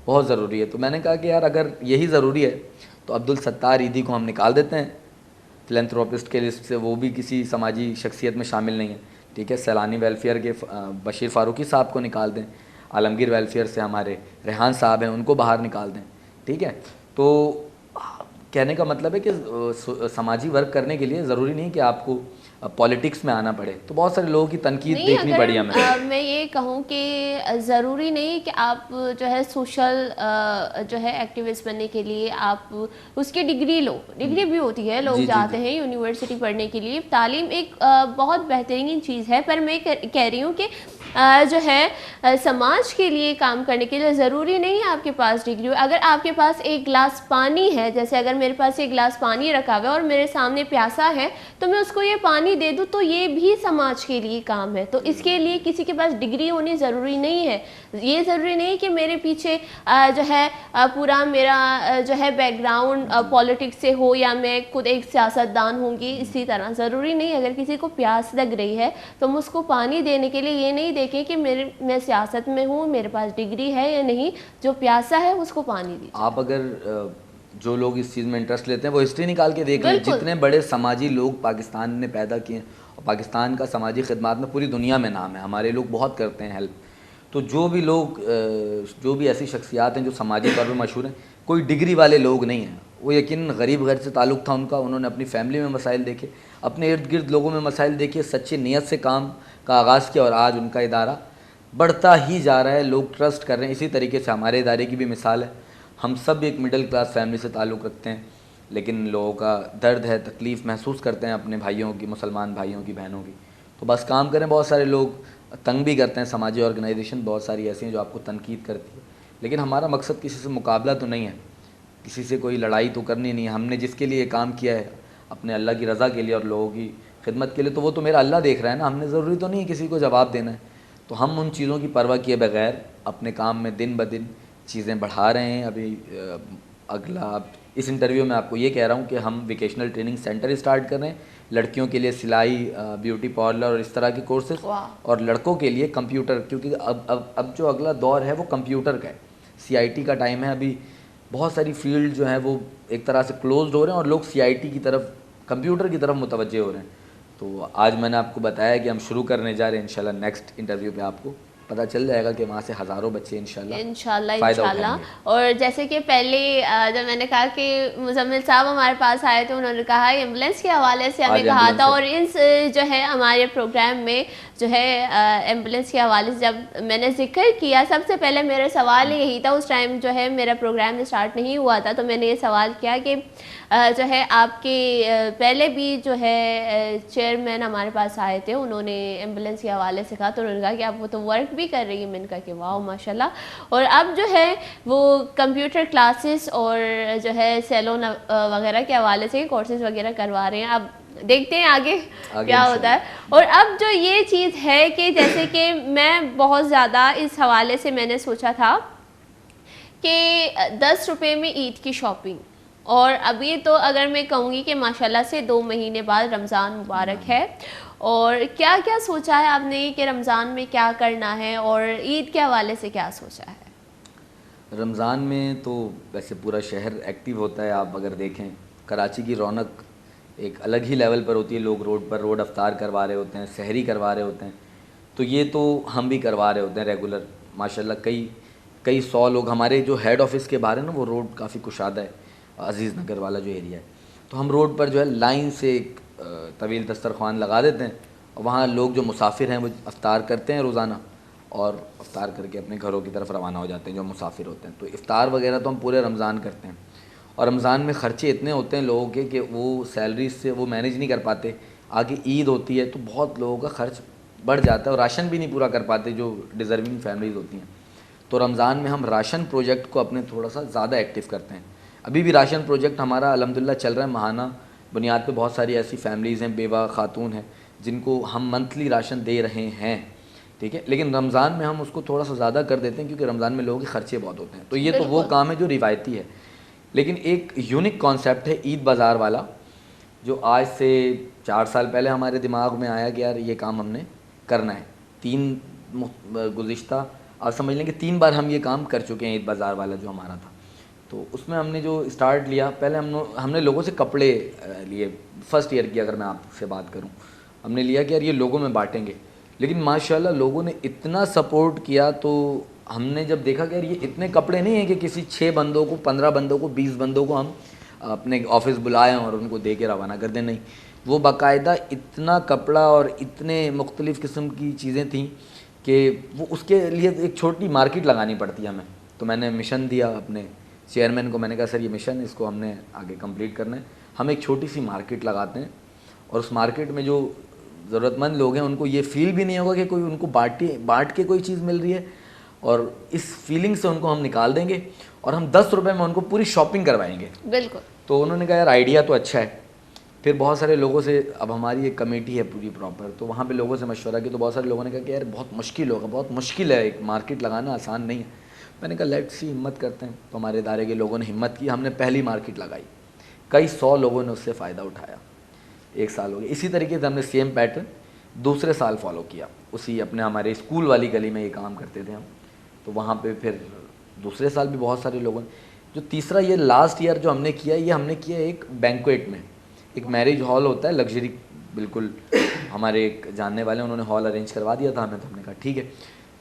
بہت ضروری ہے. تو میں نے کہا کہ یار اگر یہی ضروری ہے تو عبدالستار عیدی کو ہم نکال دیتے ہیں فلینتھروپسٹ کے لسٹ سے, وہ بھی کسی سماجی شخصیت میں شامل نہیں ہے, ٹھیک ہے. سیلانی ویلفیئر کے بشیر فاروقی صاحب کو نکال دیں, عالمگیر ویلفیئر سے ہمارے ریحان صاحب ہیں ان کو باہر نکال دیں, ٹھیک ہے. تو کہنے کا مطلب ہے کہ سماجی ورک کرنے کے لیے ضروری نہیں کہ آپ کو پالیٹکس میں آنا پڑے. تو بہت سارے لوگوں کی تنقید دیکھنی پڑی ہمیں. میں یہ کہوں کہ ضروری نہیں کہ آپ جو ہے سوشل جو ہے ایکٹیوسٹ بننے کے لیے آپ اس کی ڈگری لو. ڈگری بھی ہوتی ہے, لوگ جاتے ہیں یونیورسٹی پڑھنے کے لیے. تعلیم ایک بہت بہترین چیز ہے, پر میں کہہ رہی ہوں کہ جو ہے سماج کے لیے کام کرنے کے لیے ضروری نہیں ہے آپ کے پاس ڈگری ہو. اگر آپ کے پاس ایک گلاس پانی ہے, جیسے اگر میرے پاس ایک گلاس پانی رکھا ہوا ہے اور میرے سامنے پیاسا ہے تو میں اس کو یہ پانی دے دوں, تو یہ بھی سماج کے لیے کام ہے. تو اس کے لیے کسی کے پاس ڈگری ہونی ضروری نہیں ہے. یہ ضروری نہیں کہ میرے پیچھے جو ہے پورا میرا جو ہے بیک گراؤنڈ پالیٹکس سے ہو یا میں خود ایک سیاستدان ہوں گی. اسی طرح ضروری نہیں. اگر کسی کو پیاس لگ رہی ہے تو ہم اس کو پانی دینے کے لیے یہ نہیں دیکھیں کہ میں سیاست میں ہوں, میرے پاس ڈگری ہے یا نہیں. جو پیاسا ہے اس کو پانی دیجیے. آپ اگر جو لوگ اس چیز میں انٹرسٹ لیتے ہیں وہ ہسٹری نکال کے دیکھ لیں, جتنے بڑے سماجی لوگ پاکستان نے پیدا کیے ہیں, اور پاکستان کا سماجی خدمات میں پوری دنیا میں نام ہے. ہمارے لوگ بہت کرتے ہیں ہیلپ. تو جو بھی لوگ جو بھی ایسی شخصیات ہیں جو سماجی طور پہ مشہور ہیں, کوئی ڈگری والے لوگ نہیں ہیں. وہ یقیناً غریب گھر سے تعلق تھا ان کا, انہوں نے اپنی فیملی میں مسائل دیکھے, اپنے ارد گرد لوگوں میں مسائل دیکھے, سچی نیت سے کام کا آغاز کیا, اور آج ان کا ادارہ بڑھتا ہی جا رہا ہے. لوگ ٹرسٹ کر رہے ہیں. اسی طریقے سے ہمارے ادارے کی بھی مثال ہے. ہم سب ایک مڈل کلاس فیملی سے تعلق رکھتے ہیں, لیکن لوگوں کا درد ہے, تکلیف محسوس کرتے ہیں اپنے بھائیوں کی, مسلمان بھائیوں کی, بہنوں کی. تو بس کام کریں. بہت سارے لوگ تنگ بھی کرتے ہیں, سماجی آرگنائزیشن بہت ساری ایسی ہیں جو آپ کو تنقید کرتی ہے, لیکن ہمارا مقصد کسی سے مقابلہ تو نہیں ہے, کسی سے کوئی لڑائی تو کرنی نہیں ہے. ہم نے جس کے لیے کام کیا ہے اپنے اللہ کی رضا کے لیے اور لوگوں کی خدمت کے لیے, تو وہ تو میرا اللہ دیکھ رہا ہے نا. ہم نے ضروری تو نہیں ہے کسی کو جواب دینا ہے. تو ہم ان چیزوں کی پرواہ کیے بغیر اپنے کام میں دن بدن چیزیں بڑھا رہے ہیں. ابھی اگلا اس انٹرویو میں آپ کو یہ کہہ رہا ہوں کہ ہم ویکیشنل ٹریننگ سینٹر اسٹارٹ کر رہے ہیں لڑکیوں کے لیے, سلائی, بیوٹی پارلر اور اس طرح کے کورسز, اور لڑکوں کے لیے کمپیوٹر, کیونکہ اب جو اگلا دور ہے وہ کمپیوٹر کا ہے. CIT کا ٹائم ہے. ابھی بہت ساری فیلڈ جو ہیں وہ ایک طرح سے کلوزڈ ہو رہے ہیں اور لوگ CIT کی طرف, کمپیوٹر کی طرف متوجہ ہو رہے ہیں. تو آج میں نے آپ کو بتایا کہ ہم شروع کرنے جا رہے ہیں. انشاءاللہ نیکسٹ انٹرویو پہ آپ کو پتہ چل جائے گا کہ وہاں سے ہزاروں بچے انشاءاللہ. اور جیسے کہ پہلے جب میں نے کہا کہ مزمل صاحب ہمارے پاس آئے تھے, انہوں نے کہا ایمبولینس کے حوالے سے ہمیں کہا تھا, اور اس جو ہے ہمارے پروگرام میں جو ہے ایمبولینس کے حوالے سے جب میں نے ذکر کیا, سب سے پہلے میرا سوال یہی تھا. اس ٹائم جو ہے میرا پروگرام اسٹارٹ نہیں ہوا تھا, تو میں نے یہ سوال کیا کہ جو ہے آپ کے پہلے بھی جو ہے چیئرمین ہمارے پاس آئے تھے, انہوں نے ایمبولینس کے حوالے سے کہا, تو انہوں نے کہا کہ آپ وہ تو ورک بھی کر رہی ہیں. میں نے کہا کہ واو ماشاءاللہ. اور اب جو ہے وہ کمپیوٹر کلاسز اور جو ہے سیلون وغیرہ کے حوالے سے کورسز وغیرہ کروا رہے ہیں. اب دیکھتے ہیں آگے کیا ہوتا ہے. اور اب جو یہ چیز ہے کہ جیسے کہ میں بہت زیادہ اس حوالے سے میں نے سوچا تھا کہ 10 روپے میں عید کی شاپنگ, اور ابھی تو اگر میں کہوں گی کہ ماشاءاللہ سے 2 مہینے بعد رمضان مبارک ہے, اور کیا کیا سوچا ہے آپ نے کہ رمضان میں کیا کرنا ہے, اور عید کے حوالے سے کیا سوچا ہے؟ رمضان میں تو ویسے پورا شہر ایکٹیو ہوتا ہے. آپ اگر دیکھیں کراچی کی رونق ایک الگ ہی لیول پر ہوتی ہے. لوگ روڈ افطار کروا رہے ہوتے ہیں, سحری کروا رہے ہوتے ہیں. تو یہ تو ہم بھی کروا رہے ہوتے ہیں ریگولر. ماشاءاللہ کئی 100 لوگ. ہمارے جو ہیڈ آفس کے باہر ہے نا, وہ روڈ کافی کشادہ ہے, عزیز نگر والا جو ایریا ہے. تو ہم روڈ پر جو ہے لائن سے ایک طویل دسترخوان لگا دیتے ہیں, اور وہاں لوگ جو مسافر ہیں وہ افطار کرتے ہیں روزانہ, اور افطار کر کے اپنے گھروں کی طرف روانہ ہو جاتے ہیں جو مسافر ہوتے ہیں. تو افطار وغیرہ تو ہم پورے رمضان کرتے ہیں. اور رمضان میں خرچے اتنے ہوتے ہیں لوگوں کے کہ وہ سیلریز سے وہ مینیج نہیں کر پاتے. آگے عید ہوتی ہے تو بہت لوگوں کا خرچ بڑھ جاتا ہے, اور راشن بھی نہیں پورا کر پاتے جو ڈیزرونگ فیملیز ہوتی ہیں. تو رمضان میں ہم راشن پروجیکٹ کو اپنے تھوڑا سا زیادہ ایکٹیو کرتے ہیں. ابھی بھی راشن پروجیکٹ ہمارا الحمدللہ چل رہا ہے. ماہانہ بنیاد پہ بہت ساری ایسی فیملیز ہیں, بیوہ خاتون ہیں, جن کو ہم منتھلی راشن دے رہے ہیں. ٹھیک ہے. لیکن رمضان میں ہم اس کو تھوڑا سا زیادہ کر دیتے ہیں کیونکہ رمضان میں لوگوں کے خرچے بہت ہوتے ہیں. تو یہ تو وہ کام ہے جو روایتی ہے. لیکن ایک یونک کانسیپٹ ہے عید بازار والا, جو آج سے 4 سال پہلے ہمارے دماغ میں آیا کہ یار یہ کام ہم نے کرنا ہے. 3 گزشتہ آپ سمجھ لیں کہ 3 بار ہم یہ کام کر چکے ہیں عید بازار والا جو ہمارا تھا. تو اس میں ہم نے جو اسٹارٹ لیا, پہلے ہم نے لوگوں سے کپڑے لیے. فرسٹ ایئر کی اگر میں آپ سے بات کروں, ہم نے لیا کہ یار یہ لوگوں میں بانٹیں گے. لیکن ماشاءاللہ لوگوں نے اتنا سپورٹ کیا, تو ہم نے جب دیکھا کہ یار یہ اتنے کپڑے نہیں ہیں کہ کسی 6 بندوں کو, 15 بندوں کو, 20 بندوں کو ہم اپنے آفس بلائیں اور ان کو دے کے روانہ کر دیں. نہیں, وہ باقاعدہ اتنا کپڑا اور اتنے مختلف قسم کی چیزیں تھیں کہ وہ اس کے لیے ایک چھوٹی مارکیٹ لگانی پڑتی ہے ہمیں. تو میں نے مشن دیا اپنے چیئرمین کو, میں نے کہا سر یہ مشن اس کو ہم نے آگے کمپلیٹ کرنا ہے. ہم ایک چھوٹی سی مارکیٹ لگاتے ہیں اور اس مارکیٹ میں جو ضرورت مند لوگ ہیں ان کو یہ فیل بھی نہیں ہوگا کہ کوئی ان کو بانٹ کے کوئی چیز مل رہی ہے, اور اس فیلنگ سے ان کو ہم نکال دیں گے اور ہم 10 روپے میں ان کو پوری شاپنگ کروائیں گے. بالکل. تو انہوں نے کہا یار آئیڈیا تو اچھا ہے. پھر بہت سارے لوگوں سے, اب ہماری ایک کمیٹی ہے پوری پراپر, تو وہاں پہ لوگوں سے مشورہ کیا, تو بہت سارے لوگوں نے کہا کہ یار بہت مشکل ہوگا, بہت مشکل ہے, ایک مارکیٹ لگانا آسان نہیں ہے. میں نے کہا لیٹس سی, ہمت کرتے ہیں. تو ہمارے ادارے کے لوگوں نے ہمت کی, ہم نے پہلی مارکیٹ لگائی, کئی 100 لوگوں نے اس سے فائدہ اٹھایا. 1 سال ہو گیا. اسی طریقے سے ہم نے سیم پیٹرن دوسرے سال فالو کیا, اسی اپنے ہمارے اسکول والی گلی میں یہ کام کرتے تھے ہم. تو وہاں پہ پھر دوسرے سال بھی بہت سارے لوگوں نے. جو تیسرا یہ لاسٹ ایئر جو ہم نے کیا, یہ ہم نے کیا ایک بینکویٹ میں. ایک میرج ہال ہوتا ہے لگژری, بالکل ہمارے ایک جاننے والے انہوں نے ہال ارینج کروا دیا تھا ہمیں. تو ہم نے کہا ٹھیک ہے,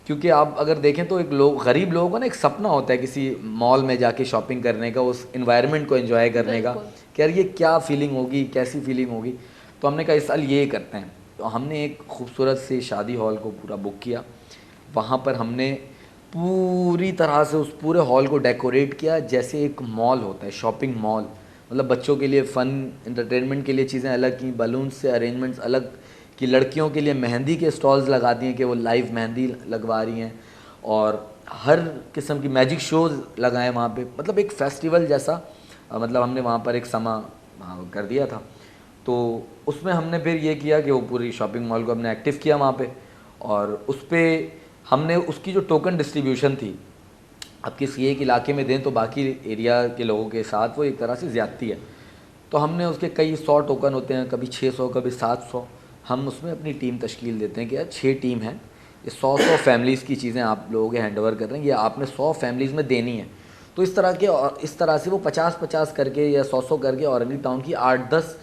کیونکہ آپ اگر دیکھیں تو ایک غریب لوگوں کا نا ایک سپنا ہوتا ہے کسی مال میں جا کے شاپنگ کرنے کا, اس انوائرمنٹ کو انجوائے کرنے کا, کہ یار یہ کیا فیلنگ ہوگی, کیسی فیلنگ ہوگی. تو ہم نے کہا اس سال یہ کرتے ہیں. تو ہم نے ایک خوبصورت سے شادی ہال کو پورا بک کیا. وہاں پر ہم نے پوری طرح سے اس پورے ہال کو ڈیکوریٹ کیا جیسے ایک مال ہوتا ہے, شاپنگ مال. مطلب بچوں کے لیے فن انٹرٹینمنٹ کے لیے چیزیں الگ کی, بلونس سے ارینجمنٹس الگ کی, لڑکیوں کے لیے مہندی کے اسٹالز لگا دیے کہ وہ لائیو مہندی لگوا رہی ہیں, اور ہر قسم کی میجک شوز لگائیں وہاں پہ. مطلب ایک فیسٹیول جیسا, مطلب ہم نے وہاں پر ایک سما کر دیا تھا. تو اس میں ہم نے پھر یہ کیا کہ وہ پوری شاپنگ مال کو ہم نے ایکٹیو کیا وہاں پہ, اور اس پہ ہم نے اس کی جو ٹوکن ڈسٹریبیوشن تھی, اب کسی ایک علاقے میں دیں تو باقی ایریا کے لوگوں کے ساتھ وہ ایک طرح سے زیادتی ہے. تو ہم نے اس کے کئی 100 ٹوکن ہوتے ہیں, کبھی 600, کبھی 700. ہم اس میں اپنی ٹیم تشکیل دیتے ہیں کہ یار 6 ٹیم ہیں, یہ 100 فیملیز کی چیزیں آپ لوگوں کے ہینڈ اوور کر رہے ہیں, یہ آپ نے 100 فیملیز میں دینی ہے. تو اس طرح سے وہ 50-50 کر کے یا 100 کر کے اورنگی ٹاؤن کی 8-10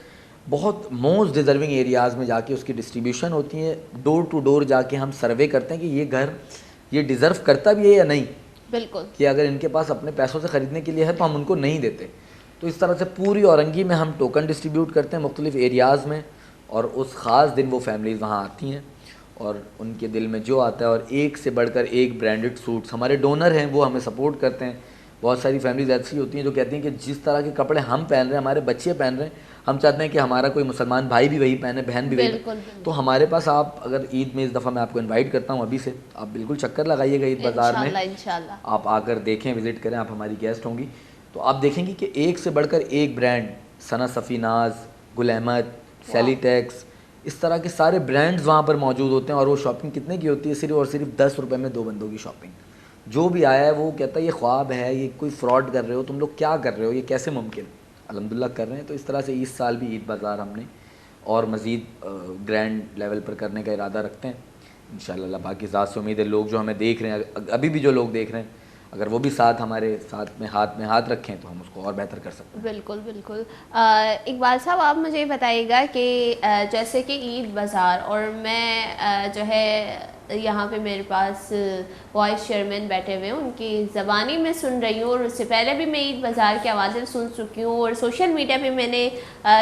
بہت موسٹ ڈیزرونگ ایریاز میں جا کے اس کی ڈسٹریبیوشن ہوتی ہے. ڈور ٹو ڈور جا کے ہم سروے کرتے ہیں کہ یہ گھر یہ ڈیزرو کرتا بھی ہے یا نہیں. بالکل, کہ اگر ان کے پاس اپنے پیسوں سے خریدنے کے لیے ہے تو ہم ان کو نہیں دیتے. تو اس طرح سے پوری اورنگی میں ہم ٹوکن ڈسٹریبیوٹ کرتے ہیں مختلف ایریاز میں, اور اس خاص دن وہ فیملیز وہاں آتی ہیں اور ان کے دل میں جو آتا ہے, اور ایک سے بڑھ کر ایک برانڈڈ سوٹس, ہمارے ڈونر ہیں وہ ہمیں سپورٹ کرتے ہیں. بہت ساری فیملیز ایسی ہوتی ہیں جو کہتی ہیں کہ جس طرح کے کپڑے ہم پہن رہے ہیں, ہمارے بچے پہن رہے ہیں, ہم چاہتے ہیں کہ ہمارا کوئی مسلمان بھائی بھی وہی پہنے, بہن بھی وہی پہنے. تو ہمارے پاس آپ اگر عید میں, اس دفعہ میں آپ کو انوائٹ کرتا ہوں ابھی سے, آپ بالکل چکر لگائیے گا عید بازار میں, انشاءاللہ آپ آ کر دیکھیں, وزٹ کریں, آپ ہماری گیسٹ ہوں گی. تو آپ دیکھیں گی کہ ایک سے بڑھ کر ایک برانڈ, ثنا صفی ناز, گل احمد, سیلی ٹیکس, اس طرح کے سارے برانڈز وہاں پر موجود ہوتے ہیں. اور وہ شاپنگ کتنے کی ہوتی ہے, صرف اور صرف 10 روپے میں 2 بندوں کی شاپنگ. جو بھی آیا ہے وہ کہتا ہے یہ خواب ہے, یہ کوئی فراڈ کر رہے ہو تم لوگ, کیا کر رہے ہو, یہ کیسے ممکن. الحمدللہ کر رہے ہیں. تو اس طرح سے اس سال بھی عید بازار ہم نے اور مزید گرینڈ لیول پر کرنے کا ارادہ رکھتے ہیں انشاءاللہ. اللہ باقی ذات سے امید ہے لوگ جو ہمیں دیکھ رہے ہیں, ابھی بھی جو لوگ دیکھ رہے ہیں, اگر وہ بھی ہمارے ساتھ میں ہاتھ رکھیں تو ہم اس کو اور بہتر کر سکتے ہیں. بالکل بالکل. اقبال صاحب آپ مجھے بتائیے گا کہ جیسے کہ عید بازار, اور میں جو ہے یہاں پہ میرے پاس وائس چیئرمین بیٹھے ہوئے ہیں, ان کی زبانی میں سن رہی ہوں, اور اس سے پہلے بھی میں عید بازار کی آوازیں سن چکی ہوں, اور سوشل میڈیا پہ میں نے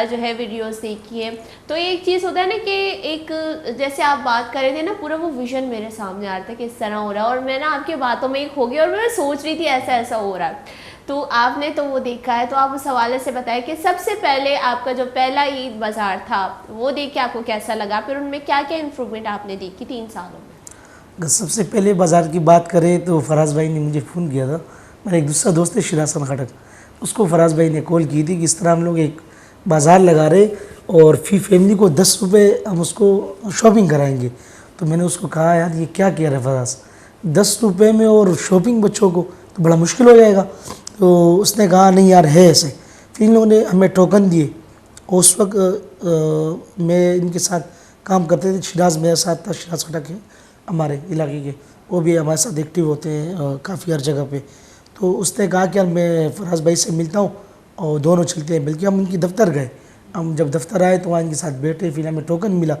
جو ہے ویڈیوز دیکھی ہیں. تو ایک چیز ہوتا ہے نا کہ ایک جیسے آپ بات کر رہے تھے نا, پورا وہ ویژن میرے سامنے آ رہا تھا کہ اس طرح ہو رہا ہے, اور میں نا آپ کی باتوں میں ایک ہو گئی, اور میں سوچ رہی تھی ایسا ہو رہا ہے. تو آپ نے تو وہ دیکھا ہے, تو آپ اس حوالے سے بتائیں کہ سب سے پہلے آپ کا جو پہلا عید بازار تھا وہ دیکھ کے آپ کو کیسا لگا, پھر ان میں کیا کیا امپروومنٹ آپ نے دیکھی 3 سالوں میں. اگر سب سے پہلے بازار کی بات کریں تو فراز بھائی نے مجھے فون کیا تھا. میرا ایک دوسرا دوست ہے شراسن خٹک, اس کو فراز بھائی نے کال کی تھی کہ اس طرح ہم لوگ ایک بازار لگا رہے اور فی فیملی کو 10 روپے ہم اس کو شاپنگ کرائیں گے. تو میں نے اس کو کہا یار یہ کیا کیا رہا فراز, 10 روپے میں اور شاپنگ بچوں کو تو بڑا مشکل ہو جائے گا. تو اس نے کہا نہیں یار ہے ایسے. پھر ان لوگوں نے ہمیں ٹوکن دیے. اس وقت میں ان کے ساتھ کام کرتے تھے, شراز میرے ساتھ تھا, شراز کھٹک ہے ہمارے علاقے کے, وہ بھی ہمارے ساتھ ایکٹیو ہوتے ہیں کافی ہر جگہ پہ. تو اس نے کہا کہ یار میں فراز بھائی سے ملتا ہوں اور دونوں چلتے ہیں. بلکہ ہم ان کی دفتر گئے, ہم جب دفتر آئے تو وہاں ان کے ساتھ بیٹھے, پھر ہمیں ٹوکن ملا.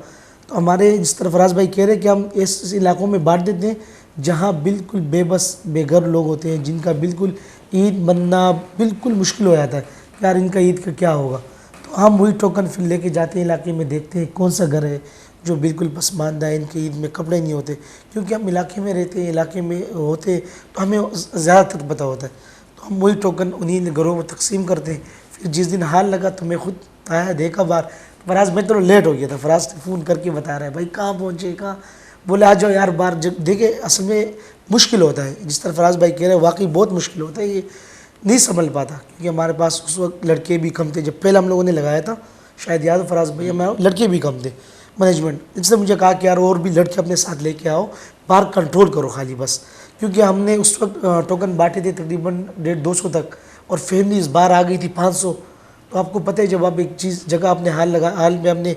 تو ہمارے جس طرح فراز بھائی کہہ رہے کہ ہم اس علاقوں میں بانٹ دیتے ہیں جہاں بالکل بے بس بے گھر لوگ ہوتے ہیں, جن کا بالکل عید بننا بالکل مشکل ہو جاتا ہے, یار ان کا عید کا کیا ہوگا. تو ہم وہی ٹوکن پھر لے کے جاتے ہیں علاقے میں, دیکھتے ہیں کون سا گھر ہے جو بالکل پسماندہ ہے, ان کے عید میں کپڑے نہیں ہوتے, کیونکہ ہم علاقے میں رہتے ہیں, علاقے میں ہوتے تو ہمیں زیادہ تر پتہ ہوتا ہے. تو ہم وہی ٹوکن انہیں گھروں میں تقسیم کرتے ہیں. پھر جس دن حال لگا تو میں خود آیا, دیکھا باہر, فراز میں تو لیٹ ہو گیا تھا, فراز نے فون کر کے بتا رہا ہے بھائی کہاں پہنچے, کہاں, بولے آ جاؤ یار باہر. دیکھیں اصل میں مشکل ہوتا ہے, جس طرح فراز بھائی کہہ رہے ہیں واقعی بہت مشکل ہوتا ہے, یہ نہیں سنبھل پاتا. کیونکہ ہمارے پاس اس وقت لڑکے بھی کم تھے, جب پہلے ہم لوگوں نے لگایا تھا, شاید یاد ہو فراز بھائی, ہمارے لڑکے بھی کم تھے مینجمنٹ. اس نے مجھے کہا کہ یار اور بھی لڑکے اپنے ساتھ لے کے آؤ, باہر کنٹرول کرو خالی بس. کیونکہ ہم نے اس وقت ٹوکن بانٹے تھے تقریباً 150-200 تک, اور فیملیز باہر آ گئی تھی 500. تو آپ کو پتہ ہے جب آپ ایک چیز جگہ اپنے حال میں ہم نے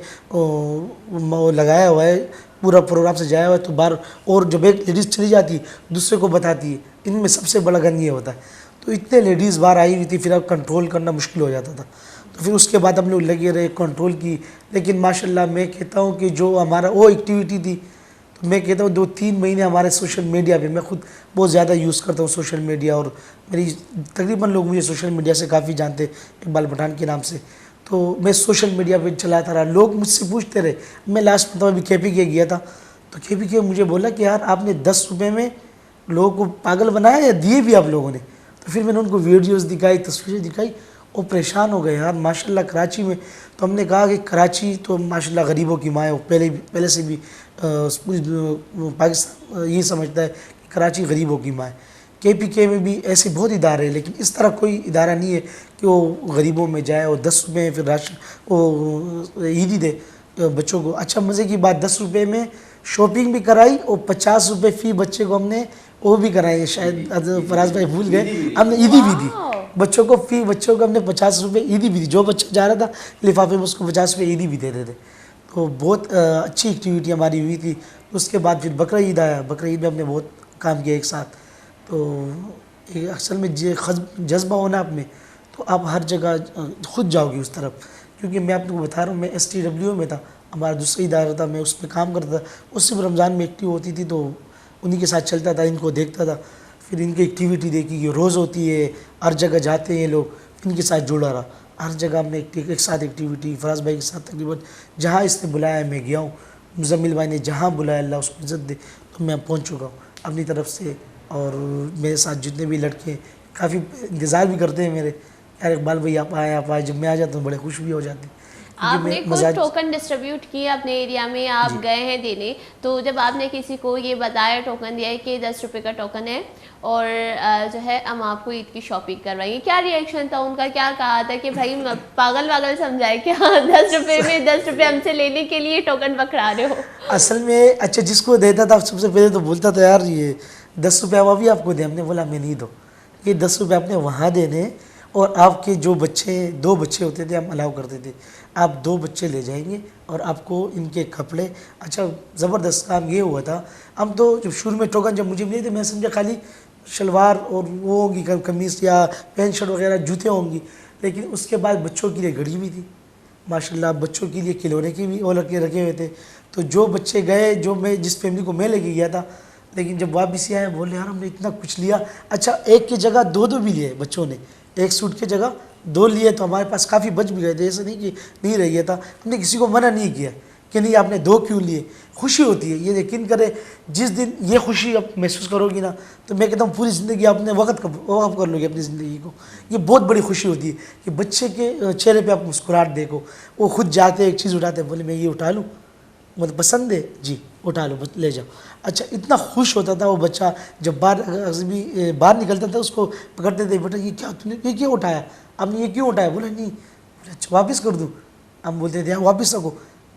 لگایا ہوا ہے, پورا پروگرام سے جایا ہوا ہے, تو باہر اور جب ایک لیڈیز چلی جاتی ہے دوسرے کو بتاتی ہے, ان میں سب سے بڑا گن یہ ہوتا ہے. تو اتنے لیڈیز باہر آئی ہوئی تھی, پھر اب کنٹرول کرنا مشکل ہو جاتا تھا. تو پھر اس کے بعد ہم لوگ لگے رہے, کنٹرول کی. لیکن ماشاءاللہ میں کہتا ہوں کہ جو ہمارا وہ ایکٹیویٹی تھی, تو میں کہتا ہوں 2-3 مہینے ہمارے سوشل میڈیا پہ, میں خود بہت زیادہ یوز کرتا ہوں سوشل میڈیا, اور میری تقریباً لوگ مجھے سوشل میڈیا سے کافی جانتے, اقبال پٹھان کے نام سے. تو میں سوشل میڈیا پہ چلاتا رہا, لوگ مجھ سے پوچھتے رہے. میں لاسٹ مرتبہ بھی KPK گیا تھا, تو KPK مجھے بولا کہ یار آپ نے 10 روپے میں لوگوں کو پاگل بنایا یا دیے بھی آپ لوگوں نے. تو پھر میں نے ان کو ویڈیوز دکھائی, تصویریں دکھائی, وہ پریشان ہو گئے یار ماشاءاللہ کراچی میں. تو ہم نے کہا کہ کراچی تو ماشاءاللہ غریبوں کی ماں ہے, وہ پہلے سے بھی پوری پاکستان یہ سمجھتا ہے کہ کراچی غریبوں کی ماں ہے. KPK میں بھی ایسے بہت ادارے ہیں, لیکن اس طرح کوئی ادارہ نہیں ہے کہ وہ غریبوں میں جائے اور 10 روپے میں پھر راشن وہ عیدی دے بچوں کو. اچھا مزے کی بات, 10 روپے میں شاپنگ بھی کرائی, اور 50 روپے فی بچے کو ہم نے وہ بھی کرائی. شاید فراز بھائی بھول گئے, ہم نے عیدی بھی دی بچوں کو, فی بچوں کو ہم نے 50 روپے عیدی بھی دی. جو بچہ جا رہا تھا لفافے میں اس کو 50 روپے عیدی بھی دے دیتے. تو بہت اچھی ایکٹیویٹی ہماری ہوئی تھی. اس کے بعد پھر بقرہ عید آیا, بقرہ عید میں ہم نے بہت کام کیا ایک ساتھ. تو اصل میں جذبہ ہونا آپ میں, تو آپ ہر جگہ خود جاؤ گے اس طرف. کیونکہ میں آپ کو بتا رہا ہوں, میں STW میں تھا, ہمارا دوسرا ادارہ تھا, میں اس میں کام کرتا تھا. اس سے بھی رمضان میں ایکٹیو ہوتی تھی, تو انہی کے ساتھ چلتا تھا, ان کو دیکھتا تھا. پھر ان کی ایکٹیویٹی دیکھی, یہ روز ہوتی ہے, ہر جگہ جاتے ہیں لوگ, ان کے ساتھ جڑا رہا. ہر جگہ ہم نے ایک ساتھ ایکٹیویٹی, فراز بھائی کے ساتھ تقریباً جہاں اس نے بلایا میں گیا ہوں. مزمل بھائی نے جہاں بلایا, اللہ اس کو عزت دے, تو میں پہنچ چکا ہوں اپنی طرف سے. اور میرے ساتھ جتنے بھی لڑکے کافی انتظار بھی کرتے ہیں میرے, یار اقبال بھائی آپ آئے. جب میں آ جاتا ہوں بڑے خوش بھی ہو جاتے ہیں. آپ نے خود ٹوکن ڈسٹریبیوٹ کیا اپنے ایریا میں, آپ گئے ہیں دینے, تو جب آپ نے کسی کو یہ بتایا, ٹوکن دیا ہے کہ 10 روپے کا ٹوکن ہے اور جو ہے ہم آپ کو عید کی شاپنگ کروائیں گے, کیا ری ایکشن تھا ان کا, کیا کہا تھا کہ بھائی پاگل سمجھائے کہ ہاں 10 روپے میں 10 روپے ہم سے لینے کے لیے ٹوکن پکڑا رہے ہو؟ اصل میں اچھا جس کو دیتا تھا سب سے پہلے تو بولتا تھا یار یہ 10 روپے وہ بھی آپ کو دیں. ہم نے بولا میں نہیں دو, یہ 10 روپے آپ نے وہاں دینے, اور آپ کے جو بچے 2 بچے ہوتے تھے ہم الاؤ کرتے تھے, آپ 2 بچے لے جائیں گے اور آپ کو ان کے کپڑے. اچھا زبردست کام یہ ہوا تھا, ہم تو جب شروع میں ٹوکن جب مجھے ملے تھے میں سمجھا خالی شلوار اور وہ ہوگی قمیص یا پینٹ شرٹ وغیرہ, جوتے ہوں گی. لیکن اس کے بعد بچوں کے لیے گھڑی بھی تھی ماشاءاللہ, بچوں کے لیے کھلونے کے بھی وہ لڑکے رکھے ہوئے تھے. تو جو بچے گئے, جو میں جس فیملی کو میں لے کے گیا تھا, لیکن جب واپسی آئے بولے یار ہم نے اتنا کچھ لیا. اچھا ایک کی جگہ 2 بھی لیے بچوں نے, ایک سوٹ کی جگہ 2 لیے, تو ہمارے پاس کافی بچ بھی گئے تھے, ایسا نہیں کہ نہیں رہ گیا تھا. ہم نے کسی کو منع نہیں کیا کہ نہیں آپ نے 2 کیوں لیے. خوشی ہوتی ہے, یہ یقین کرے جس دن یہ خوشی آپ محسوس کرو گی نا, تو میں کہتا ہوں پوری زندگی آپ نے وقف کر لو گے اپنی زندگی کو. یہ بہت بڑی خوشی ہوتی ہے کہ بچے کے چہرے پہ آپ مسکراہٹ دیکھو, وہ خود جاتے ایک چیز اٹھاتے, بولے میں یہ اٹھا لوں, مطلب پسند ہے جی اٹھا لو لے جاؤ. اچھا اتنا خوش ہوتا تھا وہ بچہ, جب باہر نکلتا تھا اس کو پکڑتے تھے, بیٹا یہ کیا تم نے یہ کیوں اٹھایا, آپ نے یہ کیوں اٹھایا, بولے نہیں, اچھا واپس کر دوں. ہم بولتے تھے واپس رکھو,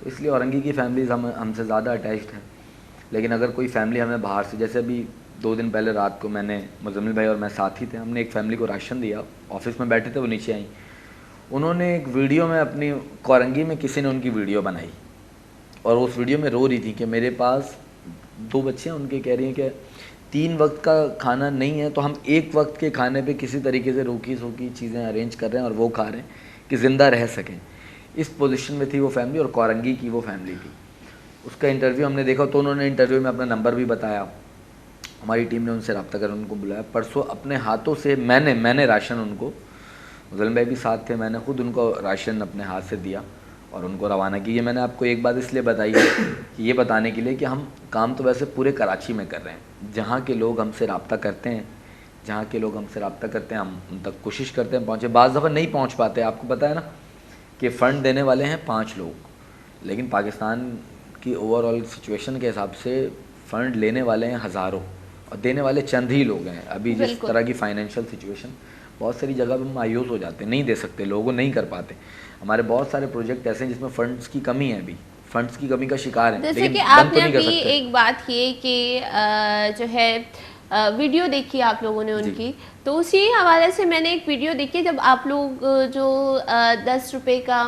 تو اس لیے اورنگی کی فیملیز ہم سے زیادہ اٹیچڈ ہیں. لیکن اگر کوئی فیملی ہمیں باہر سے, جیسے ابھی 2 دن پہلے رات کو میں نے, مزمل بھائی اور میں ساتھ ہی تھے, ہم نے ایک فیملی کو راشن دیا, آفس میں بیٹھے تھے, وہ نیچے آئیں, انہوں نے ایک ویڈیو میں اپنی کورنگی میں کسی نے ان کی ویڈیو بنائی اور اس ویڈیو میں رو رہی تھی کہ میرے پاس 2 بچے ہیں, ان کے کہہ رہی ہیں کہ 3 وقت کا کھانا نہیں ہے تو ہم 1 وقت کے کھانے پہ کسی طریقے سے روکی سوکی چیزیں ارینج کر رہے ہیں اور وہ کھا رہے ہیں کہ زندہ رہ سکیں. اس پوزیشن میں تھی وہ فیملی, اور کورنگی کی وہ فیملی تھی. اس کا انٹرویو ہم نے دیکھا تو انہوں نے انٹرویو میں اپنا نمبر بھی بتایا, ہماری ٹیم نے ان سے رابطہ کر ان کو بلایا. پرسوں اپنے ہاتھوں سے میں نے راشن ان کو, مظلم بھائی بھی ساتھ تھے, میں نے خود ان کو راشن اپنے ہاتھ سے دیا اور ان کو روانہ کی. یہ میں نے آپ کو ایک بات اس لیے بتائی ہے کہ یہ بتانے کے لیے کہ ہم کام تو ویسے پورے کراچی میں کر رہے ہیں, جہاں کے لوگ ہم سے رابطہ کرتے ہیں ہم ان تک کوشش کرتے ہیں پہنچے. بعض دفعہ نہیں پہنچ پاتے, آپ کو پتہ ہے نا کہ فنڈ دینے والے ہیں 5 لوگ, لیکن پاکستان کی اوور آل سچویشن کے حساب سے فنڈ لینے والے ہیں ہزاروں اور دینے والے چند ہی لوگ ہیں. ابھی جس طرح کی فائنینشیل سچویشن, بہت ساری جگہ پہ مایوس ہو جاتے ہیں, نہیں دے سکتے لوگوں, نہیں کر پاتے. ہمارے بہت سارے پروجیکٹ ایسے ہیں جس میں فنڈز کی کمی ہے, ابھی فنڈز کی کمی کا شکار ہیں, جیسے لیکن کہ بند آپ تو نے نہیں کر ابھی سکتے. ایک بات کی کہ جو ہے ویڈیو دیکھی آپ لوگوں نے ان کی, تو اسی حوالے سے میں نے ایک ویڈیو دیکھی جب آپ لوگ جو 10 روپے کا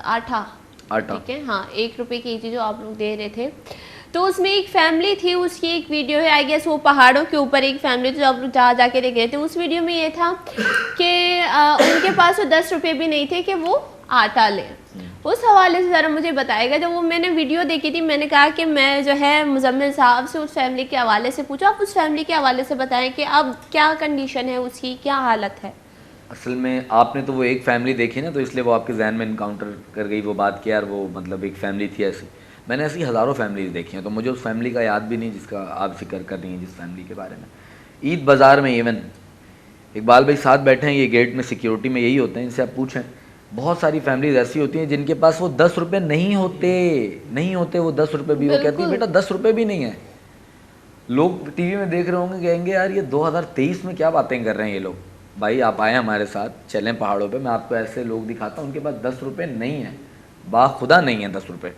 آٹا, ٹھیک ہے, ہاں 1 روپے کے جی جو آپ لوگ دے رہے تھے, تو اس میں ایک فیملی تھی, اس کی ایک ویڈیو ہے, آئی گیس وہ پہاڑوں کے اوپر ایک فیملی تھی جو آپ لوگ جا کے دیکھ رہے تھے. اس ویڈیو میں یہ تھا کہ ان کے پاس وہ 10 روپے بھی نہیں تھے کہ وہ آٹا لیں. اس حوالے سے ذرا مجھے بتائے گا. جب وہ میں نے ویڈیو دیکھی تھی, میں نے کہا کہ میں جو ہے مزمل صاحب سے اس فیملی کے حوالے سے پوچھا, آپ اس فیملی کے حوالے سے بتائیں کہ اب کیا کنڈیشن ہے, اس کی کیا حالت ہے. اصل میں آپ نے تو وہ ایک فیملی دیکھی نا, تو اس لیے وہ آپ کے ذہن میں انکاؤنٹر کر گئی وہ بات کہ یار وہ مطلب ایک فیملی تھی ایسی. میں نے ایسی ہزاروں فیملیز دیکھی ہیں, تو مجھے اس فیملی کا یاد بھی نہیں جس کا آپ ذکر کر رہی ہیں, جس فیملی کے بارے میں. عید بازار میں ایون اقبال بھائی ساتھ بیٹھے ہیں, یہ گیٹ میں سیکیورٹی میں یہی ہوتے ہیں, ان سے آپ پوچھیں, بہت ساری فیملیز ایسی ہوتی ہیں جن کے پاس وہ 10 روپے نہیں ہوتے وہ 10 روپے بھی, وہ کہتی ہے بیٹا 10 روپے بھی نہیں ہے. لوگ ٹی وی میں دیکھ رہے ہوں گے, کہیں گے یار یہ 2023 میں کیا باتیں کر رہے ہیں یہ لوگ. بھائی آپ آئیں ہمارے ساتھ, چلیں پہاڑوں پہ, میں آپ کو ایسے لوگ دکھاتا ہوں ان کے پاس 10 روپے نہیں ہیں, خدا نہیں ہے 10 روپے.